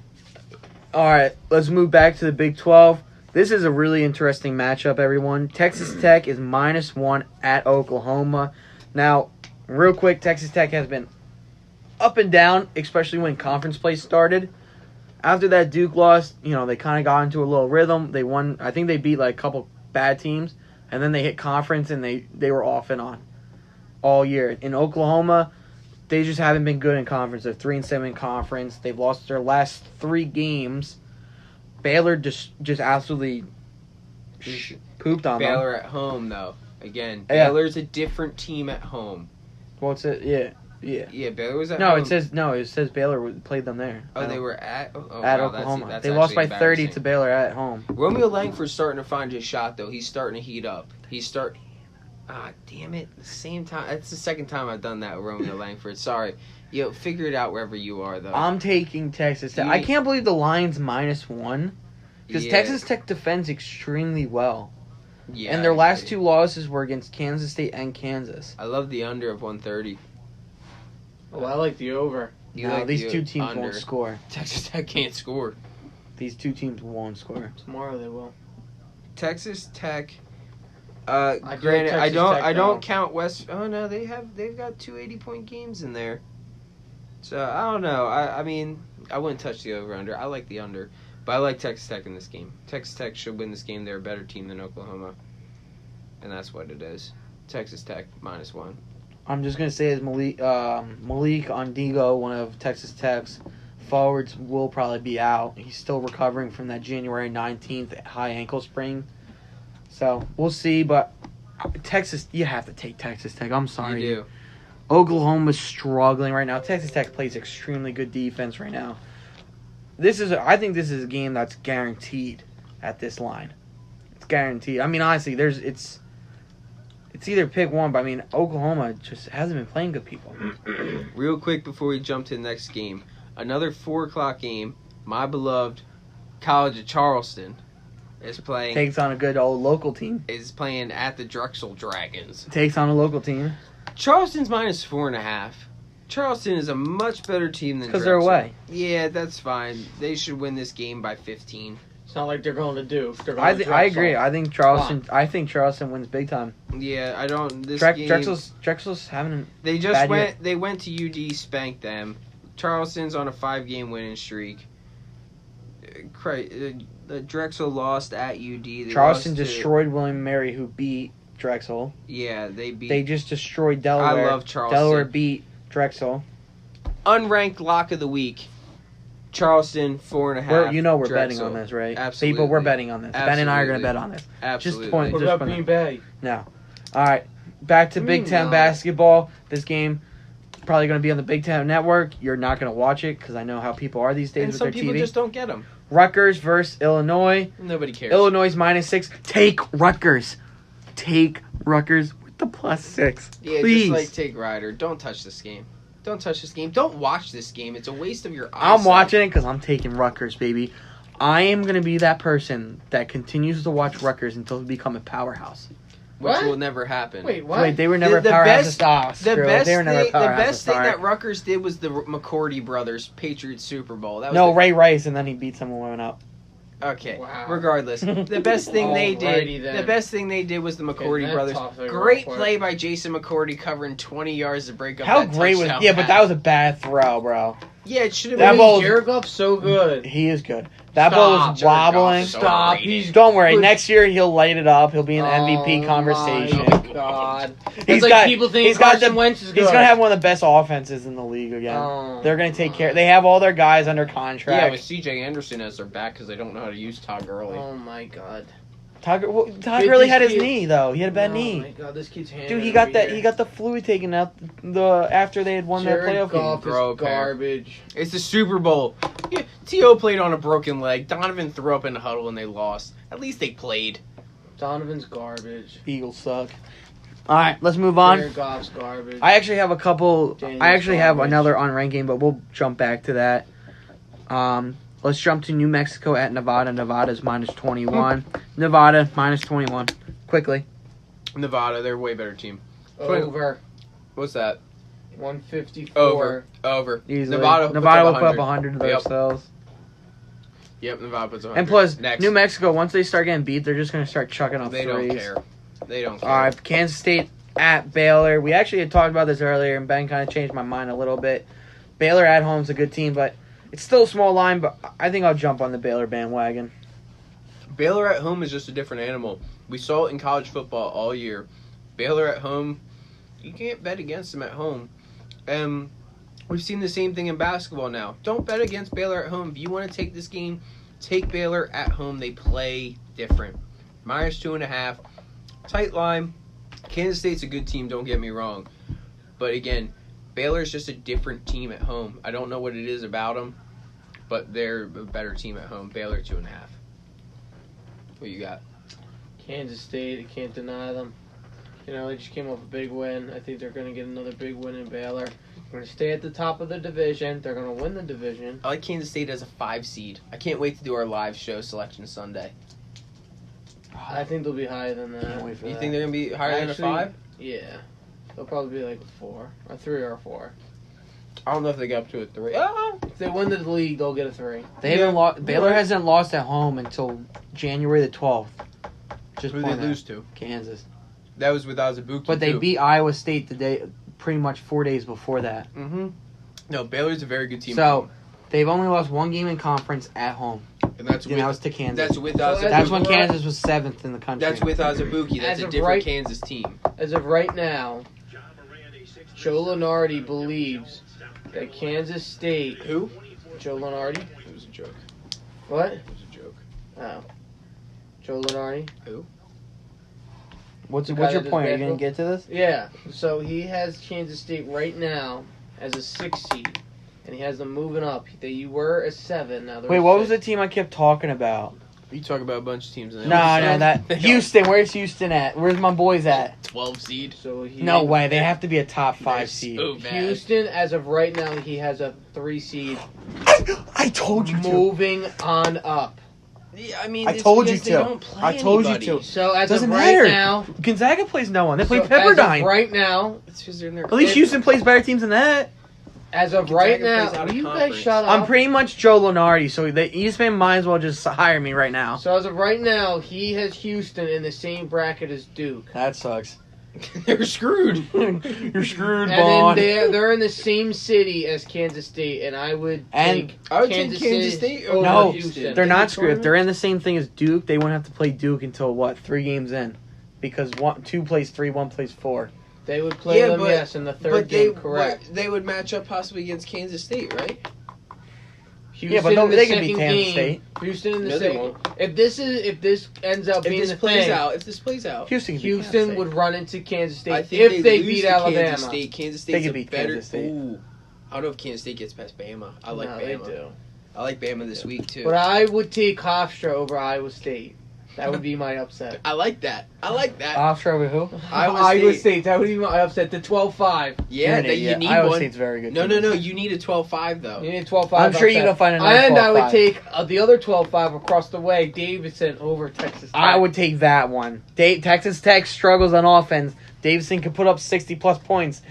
All right, let's move back to the Big 12. This is a really interesting matchup, everyone. Texas Tech is -1 at Oklahoma. Now, real quick, Texas Tech has been up and down, especially when conference play started. After that Duke loss, they kind of got into a little rhythm. They won. I think they beat like a couple bad teams, and then they hit conference, and they were off and on all year. In Oklahoma, they just haven't been good in conference. They're 3-7 in conference. They've lost their last 3 games. Baylor just absolutely pooped on them. Baylor at home, though. Again, Yeah. Baylor's a different team at home. What's it? Yeah. Yeah, Baylor was at No, home. it says Baylor played them there. Oh, they were at... Oh, at wow, Oklahoma. That's They lost by actually 30 to embarrassing. Baylor at home. Romeo Langford's starting to find his shot, though. He's starting to heat up. Damn it. The same time. That's the second time I've done that with Romeo Langford. Sorry. Yo, figure it out wherever you are, though. I'm taking Texas Tech. I can't believe the line's -1 because Yeah. Texas Tech defends extremely well. Yeah, And their I last agree. 2 losses were against Kansas State and Kansas. I love the under of 130. Oh, I like the over. You No, like these the 2 teams under. won't score. Texas Tech can't score. These 2 teams won't score. Tomorrow they will. Texas Tech. do like Granted, I Texas don't. Tech, I don't though. count West. Oh no, they've got 2 80-point games in there. So I don't know. I mean, I wouldn't touch the over under. I like the under, but I like Texas Tech in this game. Texas Tech should win this game. They're a better team than Oklahoma, and that's what it is. Texas Tech -1. I'm just going to say is Malik Ondigo, one of Texas Tech's forwards, will probably be out. He's still recovering from that January 19th high ankle sprain. So we'll see, but Texas, you have to take Texas Tech. I'm sorry. You do. Oklahoma's struggling right now. Texas Tech plays extremely good defense right now. I think this is a game that's guaranteed at this line. It's guaranteed. I mean, honestly, it's either pick one, but I mean, Oklahoma just hasn't been playing good people. Real quick before we jump to the next game, another 4:00 game. My beloved College of Charleston is playing. Takes on a good old local team. Is playing at the Drexel Dragons. Takes on a local team. Charleston's -4.5. Charleston is a much better team than Because Drexel. they're away. Yeah, that's fine. They should win this game by 15. It's not like they're going to Duke. They're going to I agree. I think Charleston wins big time. Yeah, I don't. This game. Drexel's having. They just bad went. year. They went to UD, spanked them. Charleston's on a 5-game winning streak. The Drexel lost at UD. They Charleston lost to- destroyed William Mary, who beat Drexel. Yeah, they beat. They just destroyed Delaware. I love Charleston. Delaware beat Drexel. Unranked lock of the week. Charleston 4.5. We're Drexel. betting on this, right? Absolutely. People, we're betting on this. Ben and I are going to Absolutely. bet on this. Absolutely. point. What Just about put Green it- Bay? No. All right. Back to Big Ten No. basketball. This game probably going to be on the Big Ten Network. You're not going to watch it because I know how people are these days And with some their people TV. just don't get them. Rutgers versus Illinois. Nobody cares. Illinois -6. Take Rutgers. Take Rutgers with the +6. Yeah, Please. just like take Ryder. Don't touch this game. Don't touch this game. Don't watch this game. It's a waste of your eyesight. I'm watching it because I'm taking Rutgers, baby. I am going to be that person that continues to watch Rutgers until they become a powerhouse. Which What? will never happen. Wait, what? Wait, they were never The a powerhouse best- to stop. The best, they were never a thing, the powerhouse best to thing start. that Rutgers did was the McCourty brothers Patriots Super Bowl. That was No, the- Ray Rice, and then he beat someone went up. Okay. Wow. Regardless, the best thing they Alrighty did. then. The best thing they did was the McCourty that's brothers. tough, they're Great going for play it. by Jason McCourty covering 20 yards to break up. How that great was? touchdown Yeah, but pass. that was a bad throw, bro. Yeah, it should have That been. ball was- Jared Goff's so good. He is good. That ball was Jared Goff wobbling. is so Stop. overrated. He's Don't worry. Push- Next year he'll light it up. He'll be in the MVP conversation. Oh my God. He's It's like got- people think he's got Carson the- Wentz is good. He's gonna have one of the best offenses in the league again. Oh, They're gonna take care. They have all their guys under contract. Yeah, with CJ Anderson as their back because they don't know how to use Todd Gurley. Oh my God. Todd Dude, really this had his kid- knee though. He had a bad Oh knee. my God, this kid's hand. Dude, he got that. He got the fluid taken out after they had won their Jared playoff game. Goff Grow a is pair. garbage. It's the Super Bowl. Yeah, T.O. played on a broken leg. Donovan threw up in the huddle and they lost. At least they played. Donovan's garbage. Eagles suck. All right, let's move on. Jared Goff's garbage. I actually have a couple. Daniel's I actually have garbage. another unranked game, but we'll jump back to that. Let's jump to New Mexico at Nevada. Nevada's -21. Nevada -21. Quickly. Nevada, they're a way better team. Over What's that? 154. Over. Easily. Nevada puts will up put up 100. 100 Yep. themselves. Yep, Nevada puts 100. And plus, Next. New Mexico, once they start getting beat, they're just going to start chucking up They threes. don't care. They don't care. All right, Kansas State at Baylor. We actually had talked about this earlier, and Ben kind of changed my mind a little bit. Baylor at home is a good team, but it's still a small line, but I think I'll jump on the Baylor bandwagon. Baylor at home is just a different animal. We saw it in college football all year. Baylor at home, you can't bet against them at home. We've seen the same thing in basketball now. Don't bet against Baylor at home. If you want to take this game, take Baylor at home. They play different. -2.5. Tight line. Kansas State's a good team, don't get me wrong. But again, Baylor's just a different team at home. I don't know what it is about them, but they're a better team at home. Baylor 2.5. What you got? Kansas State, I can't deny them. You know, they just came off a big win. I think they're going to get another big win in Baylor. They're going to stay at the top of the division. They're going to win the division. I like Kansas State as a 5 seed. I can't wait to do our live show Selection Sunday. I think they'll be higher than Can't that. wait for You that. think they're gonna be higher than a Actually, 5? Yeah. They'll probably be like a 4. A 3 or a 4. I don't know if they get up to a 3. Oh, If they win the league, they'll get a 3. They haven't lost. Baylor right. hasn't lost at home until January the 12th. Just who did point they out. lose to? Kansas. That was with Azubuike. But they too. beat Iowa State the day, pretty much 4 days before that. Mm-hmm. No, Baylor's a very good team. So they've only lost one game in conference at home. and that's And that was with to Kansas. that's with So Azubuike. That's when right- Kansas was 7th in the country. That's with Azubuike. That's As a of different right- Kansas team. As of right now, Joe Lunardi believes that Kansas State. Who? Joe Lunardi? It was a joke. What? It was a joke. Oh. Joe Lunardi? What's The guy your that does point? Are you going basketball? to get to this? Yeah. So he has Kansas State right now as a 6 seed. And he has them moving up. You were a 7. Now they're Wait, a what was the 6. team I kept talking about? You talk about a bunch of teams. And they No, all no, suck. that They all- Houston. Where's Houston at? Where's my boys at? 12 seed. So he, No way. They have to be a top They're 5 seed. so bad. Houston, as of right now, he has a 3 seed. I told you to. Moving on up. Yeah, I mean, I it's told you because to. They don't play I told you anybody. to. So as Doesn't of right matter. now, Gonzaga plays no one. They play so as of Pepperdine. right now, It's because they're in their. At least Houston plays better teams than that. as of Gonzaga right plays out now, of will you guys conference. shut up? I'm pretty much Joe Lunardi, so the ESPN might as well just hire me right now. So as of right now, he has Houston in the same bracket as Duke. That sucks. They're screwed. You're screwed, And then Vaughn. they're in the same city as Kansas State, and I would And- take I would Kansas take Kansas City State over over No, Houston. They're not the screwed. If tournament? they're in the same thing as Duke, they won't have to play Duke until, 3 games in. Because 2 plays 3, 1 plays 4. They would play Yeah, them, but- yes, in the third But game, correct. they would match up possibly against Kansas State, right? Houston but in the they could second beat Kansas game. State. Houston in the No, they second. won't. If this ends up If being this the plays thing, out, Houston can beat Kansas Houston State. would run into Kansas State I think if they lose beat to Alabama. Kansas State. Kansas They State's could a beat better. Kansas State. Ooh, I don't know if Kansas State gets past Bama. I like No, Bama. they do. I like Bama this week too. But I would take Hofstra over Iowa State. That would be my upset. I like that. I like that. Offshore with who? Iowa State. That would be my upset. The 12-5. Yeah, that you need Iowa one. State's very good. No, team. You need a 12-5 though. You need 12-5. I'm sure you upset. can find another And I would 12-5. take the other 12-5 across the way, Davidson over Texas Tech. I would take that one. Texas Tech struggles on offense. Davidson could put up 60-plus points.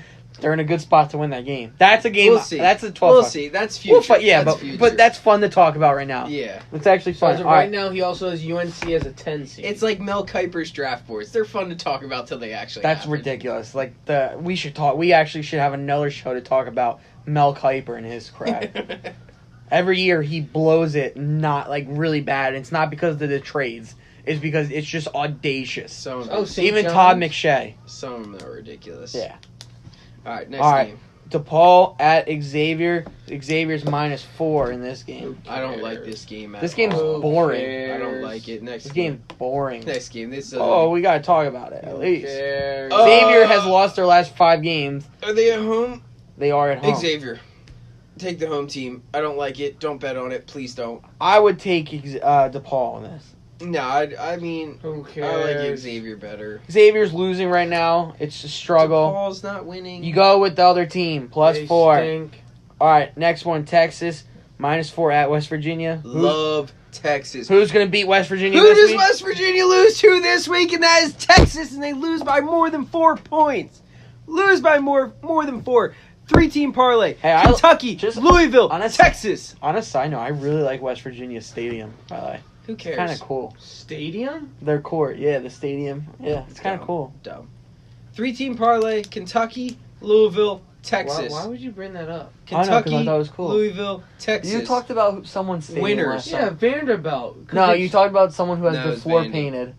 They're in a good spot to win that game. That's a game. We'll see. That's a 12. We'll see. That's future. Yeah, That's future. but that's fun to talk about right now. Yeah. It's actually So fun. as of All right right. now, he also has UNC as a 10 seed. It's like Mel Kiper's draft boards. They're fun to talk about till they actually That's happen. ridiculous. We should talk. We actually should have another show to talk about Mel Kiper and his crap. Every year he blows it, not really bad. It's not because of the trades. It's because it's just audacious. Some of Oh, them, St. Even John's? Todd McShay. some of them are ridiculous. Yeah. All right, next All right. game. DePaul at Xavier. Xavier's -4 in this game. I don't like this game at This game's all. boring. I don't like it. Next This game. game's boring. Next game. This. Oh, we gotta talk about it at least. Oh. Xavier has lost their last 5 games. Are they at home? They are at home. Xavier. Take the home team. I don't like it. Don't bet on it. Please don't. I would take DePaul in this. No, I mean, Who I cares? like Xavier better. Xavier's losing right now. It's a struggle. DePaul's not winning. You go with the other team, They +4. stink. All right, next one, Texas, -4 at West Virginia. Love Texas. Who's going to beat West Virginia Who this does week? West Virginia lose to this week? And that is Texas, and they lose by more than 4 points. Lose by more than 4. 3-team parlay. Hey, Kentucky, Louisville, Texas. On a side note, I really like West Virginia Stadium, by the way. Who cares? Kind of cool. Stadium? Their court, yeah, the stadium. Yeah, it's kind of Dumb. cool. Dumb. 3-team parlay. Kentucky, Louisville, Texas. Why would you bring that up? I know, 'cause Kentucky, I thought it was cool. Llouisville, Texas. You talked about someone's stadium Winners. last Yeah, time. Vanderbilt. 'Cause No, it's- you talked about someone who has No, the it's floor Vandy. painted.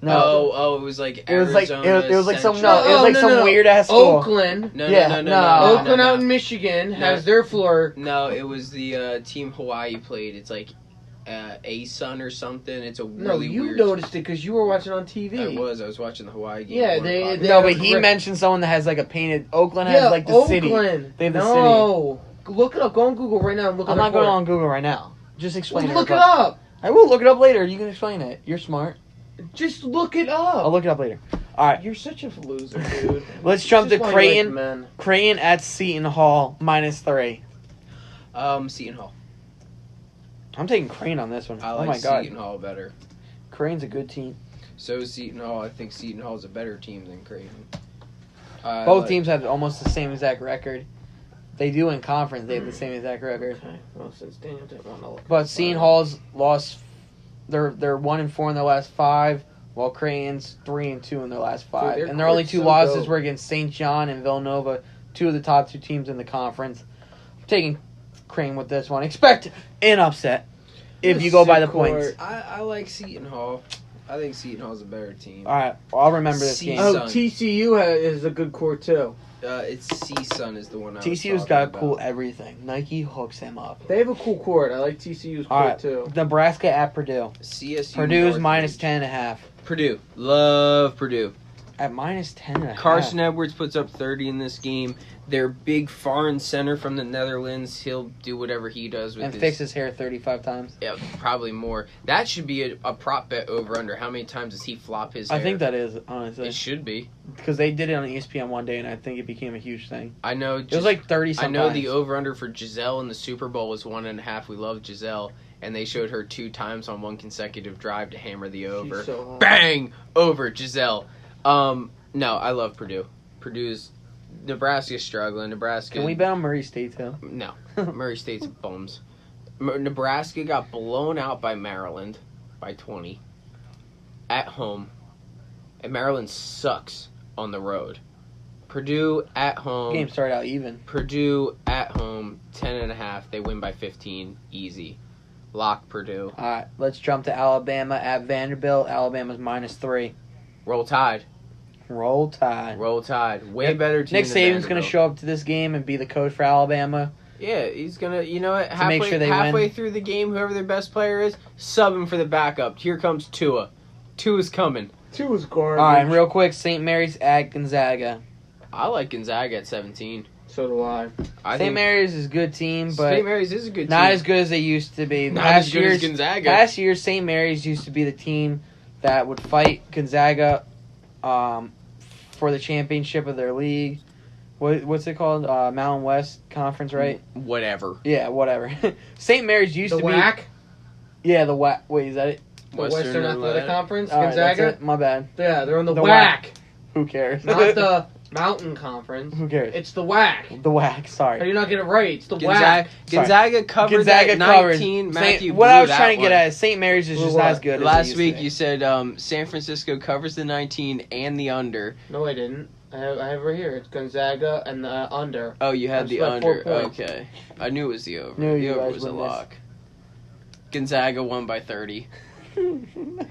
No, Oh, it was like it was like Arizona, it was like some Central. no, it was like some weird ass school. Oakland. No, Yeah, no, no, no. no, no, Oakland no, out no. in Michigan No. has their floor. No, it was the team Hawaii played. It's like A-Sun or something. It's a No, really you weird. noticed it because you were watching on TV. I was watching the Hawaii game. Yeah, at 1 they- o'clock. they- No, but he Correct. mentioned someone that has like a painted. Oakland Yeah, has like the Oakland. city. They have the No, look it up. Go on Google right now and look I'm at not going report. on Google right now. Just explain it. Look it real quick. up. I will look it up later. You can explain it. You're smart. Just look it I'll up. look it up later. All right, You're such a loser, dude. let's jump to Just why you like Creighton. men. Creighton at Seton Hall -3. Seton Hall. I'm taking Creighton on this one. I Oh like my god, Seton Hall better. Creighton's a good team. So is Seton Hall. I think Seton Hall is a better team than Creighton. Both teams have almost the same exact record. They do in conference. They have the same exact record. Okay. Well, since Daniel didn't want to look. But Seton Hall's lost. They're 1-4 in their last 5, while Creighton's 3-2 in their last 5. Dude, and their only 2 so losses dope. were against St. John and Villanova, 2 of the top 2 teams in the conference. I'm taking Creighton with this one. Expect an upset if you go by the points. I like Seton Hall. I think Seton Hall's a better team. All right, well, I'll remember this game. Oh, Sun. TCU is a good core too. It's C-Sun is the one I was TCU's talking got about. cool everything. Nike hooks him up. They have a cool court. I like TCU's All court right, too. Nebraska at Purdue. CSU. Purdue's Northridge. minus 10.5. Purdue. Love Purdue. At minus 10.5. Carson Edwards puts up 30 in this game. Their big foreign center from the Netherlands, he'll do whatever he does with and fix his hair 35 times. Yeah, probably more. That should be a prop bet over under. How many times does he flop his hair? I think that is, honestly. It should be. Because they did it on ESPN one day, and I think it became a huge thing. I know. It was like 30 I sometimes. know the over under for Giselle in the Super Bowl was 1.5. We love Giselle, and they showed her 2 times on one consecutive drive to hammer the over. She's so hot. Bang! Over Giselle. No, I love Purdue. Nebraska's struggling. Nebraska. Can we bet on Murray State, too? No. Murray State's bums. Nebraska got blown out by Maryland by 20 at home, and Maryland sucks on the road. Purdue at home. Game started out even. Purdue at home, 10.5. They win by 15. Easy. Lock Purdue. All right, let's jump to Alabama at Vanderbilt. Alabama's minus 3. Roll Tide. Roll Tide. Roll Tide. Way better team Nick than Saban's going to Vanderbilt. show up to this game and be the coach for Alabama. Yeah, he's going to, you know what, make sure they halfway win. through the game, whoever their best player is, sub him for the backup. Here comes Tua. Tua's coming. Two was garbage. All right, and real quick, St. Mary's at Gonzaga. I like Gonzaga at 17. So do I. St. Mary's is a good team, but St. Mary's is a good team. not as good as they used to be. Not as good as Gonzaga. Past years, St. Mary's used to be the team that would fight Gonzaga for the championship of their league. What's it called? Mountain West Conference, right? Whatever. Yeah, whatever. St. Mary's used The to be... WAC? Yeah, the WAC. Wait, is that it? The Western Athletic Conference? All right, that's Gonzaga? it. My bad. Yeah, they're in the The WAC. Who cares? Not the Mountain Conference. Who cares? It's the WAC. The WAC, sorry. How do you not get it right? It's the Gonzaga, WAC. Gonzaga covered Gonzaga that covered. 19. Matthew What blew I was that trying to get one. at is St. Mary's is Blew just what? not as good as it Last used week to be. you said San Francisco covers the 19 and the under. No, I didn't. I have it right here. It's Gonzaga and the under. Oh, you had That's the like 4 under. points. Okay. I knew it was the over. Knew the you over guys was a win this. lock. Gonzaga won by 30.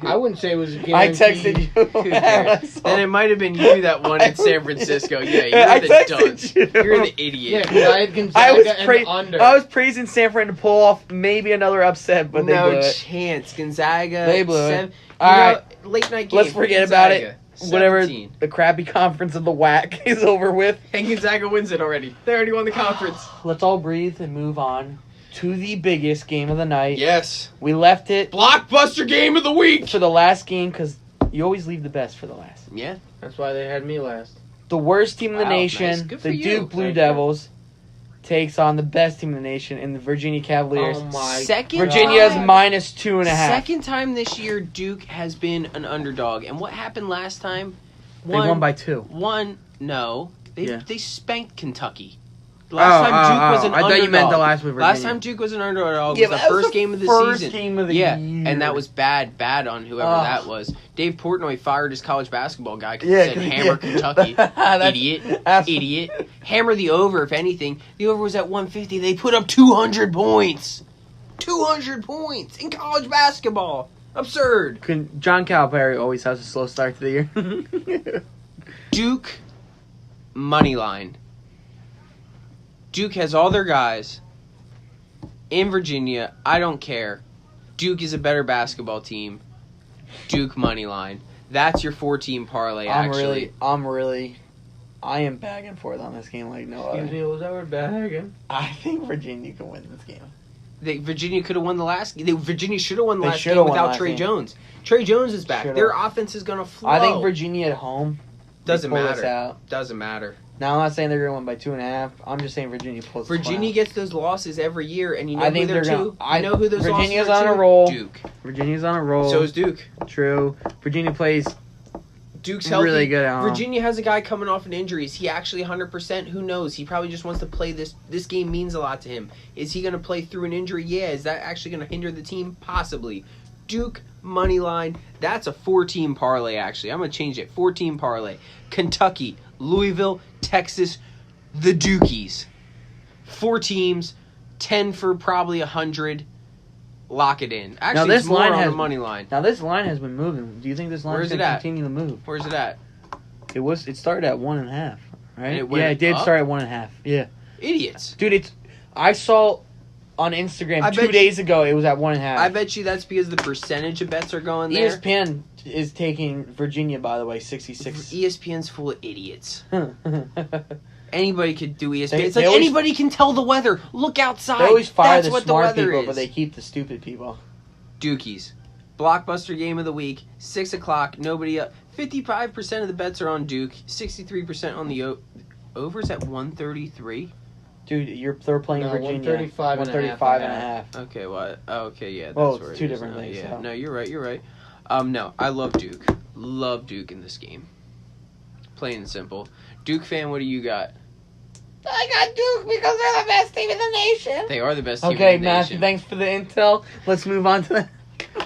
I wouldn't say it was a guarantee. I texted you. Who cares? And it might have been you that won in San Francisco. Yeah, you're I the texted dunce. you. You're the Yeah, idiot. because I had Gonzaga I was and under. I was praising San Fran to pull off maybe another upset, but they no blew it. chance. Gonzaga. They blew it. seven- All you know, right. late night game. Let's forget about it. Gonzaga, Whatever 17. the crappy conference of the WAC is over with. And Gonzaga wins it already. They already won the conference. Let's all breathe and move on to the biggest game of the night. Yes. We left it Blockbuster game of the week. for the last game because you always leave the best for the last. Yeah. That's why they had me last. The worst team in the Wow, nation, nice. Good for the you. Duke Blue Thank you. Devils, takes on the best team in the nation in the Virginia Cavaliers. Oh my Second Virginia's time- minus 2.5. Second time this year Duke has been an underdog. And what happened last time? They won by 2. No. Yeah. They spanked Kentucky. Last time Duke was an I underdog. thought you meant the last with Virginia. Last time Duke was an underdog Yeah, was the but that first game of the first season. game of the Yeah, year. and that was bad on whoever Ugh. that was. Dave Portnoy fired his college basketball guy because Yeah, he said 'cause- hammer yeah. Kentucky. That's- Idiot. that's- Idiot. Hammer the over, if anything. The over was at 150. They put up 200 points. 200 points in college basketball. Absurd. John Calipari always has a slow start to the year. Duke money line. Duke has all their guys in Virginia. I don't care. Duke is a better basketball team. Duke money line. That's your 4-team parlay. Actually, I am bagging for it on this game like no Excuse other. me, was that word bad again? I think Virginia can win this game. Virginia could have won the last. Virginia should have won the They last should game have won without last Trey game. Jones. Trey Jones is back. Should have. Their offense is gonna flow. I think Virginia at home doesn't they pull this matter. out. Doesn't matter. Now, I'm not saying they're going to win by 2.5. I'm just saying Virginia pulls this one Virginia out. gets those losses every year, and you know I who think they're they're two? gonna- You know who those Virginia's losses are on to? a roll. Duke. Virginia's on a roll. So is Duke. True. Virginia plays Duke's healthy. really good at home. Virginia has a guy coming off an injury. Is he actually 100%? Who knows? He probably just wants to play this. This game means a lot to him. Is he going to play through an injury? Yeah. Is that actually going to hinder the team? Possibly. Duke, money line. That's a 4-team parlay, actually. I'm going to change it. 4-team parlay. Kentucky, Louisville, Texas, the Dukies. 4 teams, 10 for probably 100. Lock it in. Actually, this it's more line on has- the money line. Now, this line has been moving. Do you think this line Where's can it at? continue to move? Where's it at? It started at 1.5, right? And it went Yeah, it did up? start at 1.5. Yeah. Idiots. Dude, I saw on Instagram I 2 bet days ago it was at 1.5. I bet you that's because the percentage of bets are going there. ESPN is taking Virginia, by the way, 66. ESPN's full of idiots. Anybody could do ESPN. They It's like always- anybody can tell the weather. Look outside. They always fire That's the what smart the weather people, is. but they keep the stupid people. Dookies. Blockbuster game of the week. 6 o'clock. Nobody up. 55% of the bets are on Duke. 63% on the overs at 133. Dude, they're playing No, Virginia. 135 and a half. 135.5. Okay, what? Oh, okay, yeah. That's Well, where it's it two is different now. things, Yeah. so. No, you're right. No, I love Duke. Love Duke in this game. Plain and simple. Duke fan, what do you got? I got Duke because they're the best team in the nation. They are the best team Okay, in the Matthew, nation. thanks for the intel. Let's move on to the...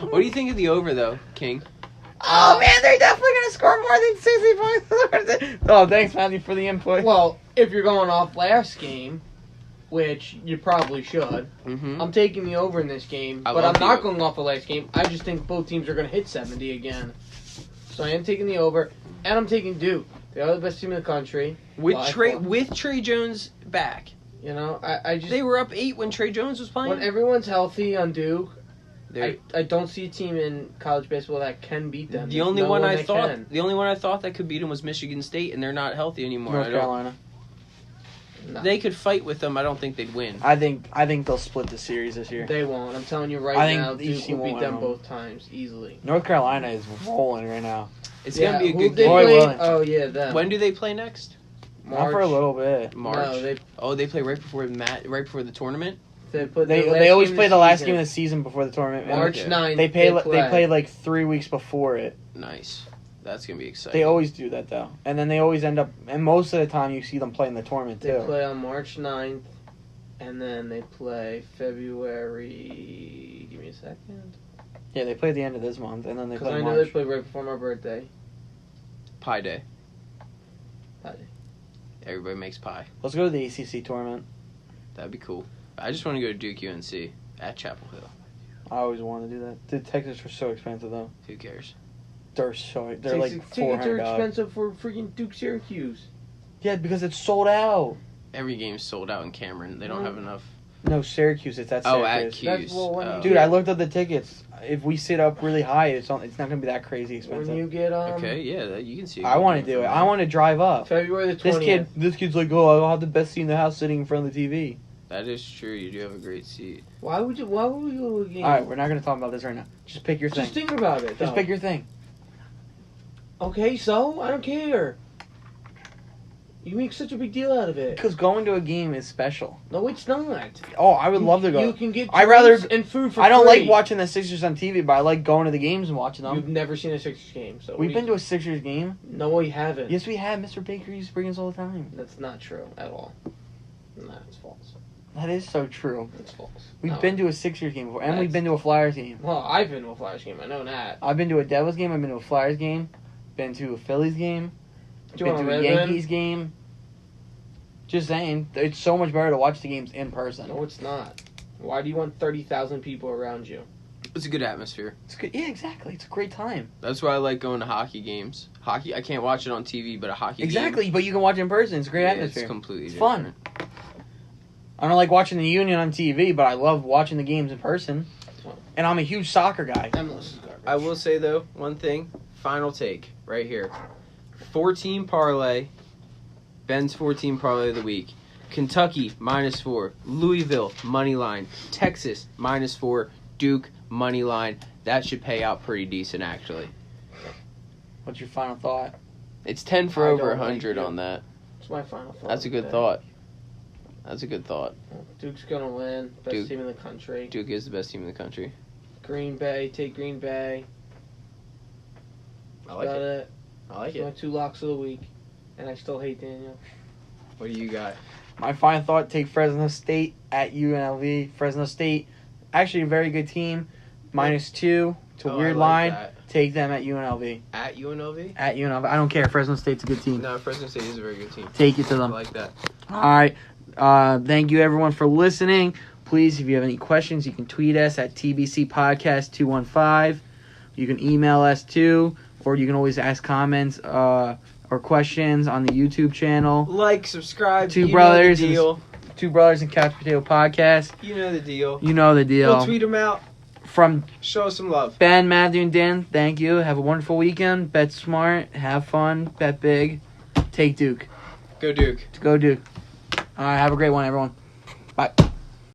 What do you think of the over, though, King? Oh, man, they're definitely going to score more than 60 points. Oh, thanks, Matthew, for the input. Well, if you're going off last game, which you probably should, Mm-hmm. I'm taking the over in this game, I but love I'm the not over. going off of last game. I just think both teams are going to hit 70 again. So I am taking the over, and I'm taking Duke. They are the best team in the country. With by Trey far. with Trey Jones back. You know, I just... They were up 8 when Trey Jones was playing. when everyone's healthy on Duke, They're- I don't see a team in college baseball that can beat them. the There's only no one I that thought can. the only one I thought that could beat them was Michigan State, and they're not healthy anymore. North I don't- Carolina. No, They could fight with them. I don't think they'd win. I think they'll split the series this year. they won't. I'm telling you I right think now, these Duke team will beat won't them win. both times easily. North Carolina is rolling right now. It's gonna be a who good they game. Roy play? Williams. Oh yeah, them. When do they play next? Not for a little bit. March. No, they play right before the tournament. they put They their last they always game play of the last season. game of the season before the tournament. And March Okay. 9th. They play like 3 weeks before it. Nice. That's gonna be exciting. They always do that though, and then they always end up. And most of the time, you see them play in the tournament They too. play on March 9th, and then they play February. Give me a second. Yeah, they play at the end of this month, and then they Because play I know March. they play right before my birthday. Pie day. Pie day. Everybody makes pie. Let's go to the ACC tournament. That'd be cool. I just want to go to Duke UNC at Chapel Hill. I always wanted to do that. The tickets are so expensive though. Who cares? They're like Tickets $400. are expensive for freaking Duke Syracuse. Yeah, because it's sold out. Every game's sold out in Cameron. They don't have enough. No, Syracuse. It's at Oh, Syracuse. at Q's. That's well, when you Dude, I looked at the tickets. If we sit up really high, it's not gonna be that crazy expensive. When you get Okay, yeah, you can see. I want to do it. I want to drive up. February the 20th. This kid's like, oh, I'll have the best seat in the house sitting in front of the TV. That is true. You do have a great seat. Why would we go to a game? All right, we're not gonna talk about this right now. Just pick your thing. Just think about it. Just though. pick your thing. Okay, so I don't care. You make such a big deal out of it. Because going to a game is special. No, it's not. Oh, I would love to go. You can get I'd rather- drinks and food for I don't free. like watching the Sixers on TV, but I like going to the games and watching them. You've never seen a Sixers game, so We've been to a Sixers game. No, we haven't. Yes, we have. Mr. Baker used to bring us all the time. That's not true at all. No, it's false. That is so true. It's false. We've No. been to a Sixers game before, and we've That's- been to a Flyers game. Well, I've been to a Flyers game. I know that. I've been to a Devils game. I've been to a Flyers game. Been to a Phillies game. Do you Been want to to a live Yankees game. Just saying, it's so much better to watch the games in person. No, it's not. Why do you want 30,000 people around you? It's a good atmosphere. It's good. Yeah, exactly. It's a great time. That's why I like going to hockey games. Hockey, I can't watch it on TV, but a hockey Exactly, game. but you can watch it in person. It's a great Yeah, atmosphere. it's completely It's different. fun. I don't like watching the Union on TV, but I love watching the games in person. And I'm a huge soccer guy. MLS is garbage. I will say though, one thing, final take right here. 4-team parlay. Ben's 4-team parlay of the week. Kentucky -4, Louisville money line, Texas -4, Duke money line. That should pay out pretty decent actually. What's your final thought? It's 10 for I over don't like 100 you. on that. That's my final thought. That's a good thought. That's a good thought. Duke's gonna win. Best Duke. team in the country. Duke is the best team in the country. Green Bay. Take Green Bay. I like Got it. I like My it. 2 locks of the week. And I still hate Daniel. What do you got? My final thought: take Fresno State at UNLV. Fresno State, actually a very good team. -2. It's a Oh, weird I like line. that. Take them at UNLV. At UNLV? At UNLV. I don't care. Fresno State's a good team. No, Fresno State is a very good team. Take it to I them. like that. All right. Thank you, everyone, for listening. Please, if you have any questions, you can tweet us at TBC Podcast 215. You can email us too, or you can always ask comments or questions on the YouTube channel. Like, subscribe. Two you brothers Know the deal. Two Brothers and Couch Potato Podcast. You know the deal. You know the deal. We'll tweet them out. From Show us some love. Ben, Matthew, and Dan, thank you. Have a wonderful weekend. Bet smart. Have fun. Bet big. Take Duke. Go Duke. Go Duke. All right. Have a great one, everyone. Bye.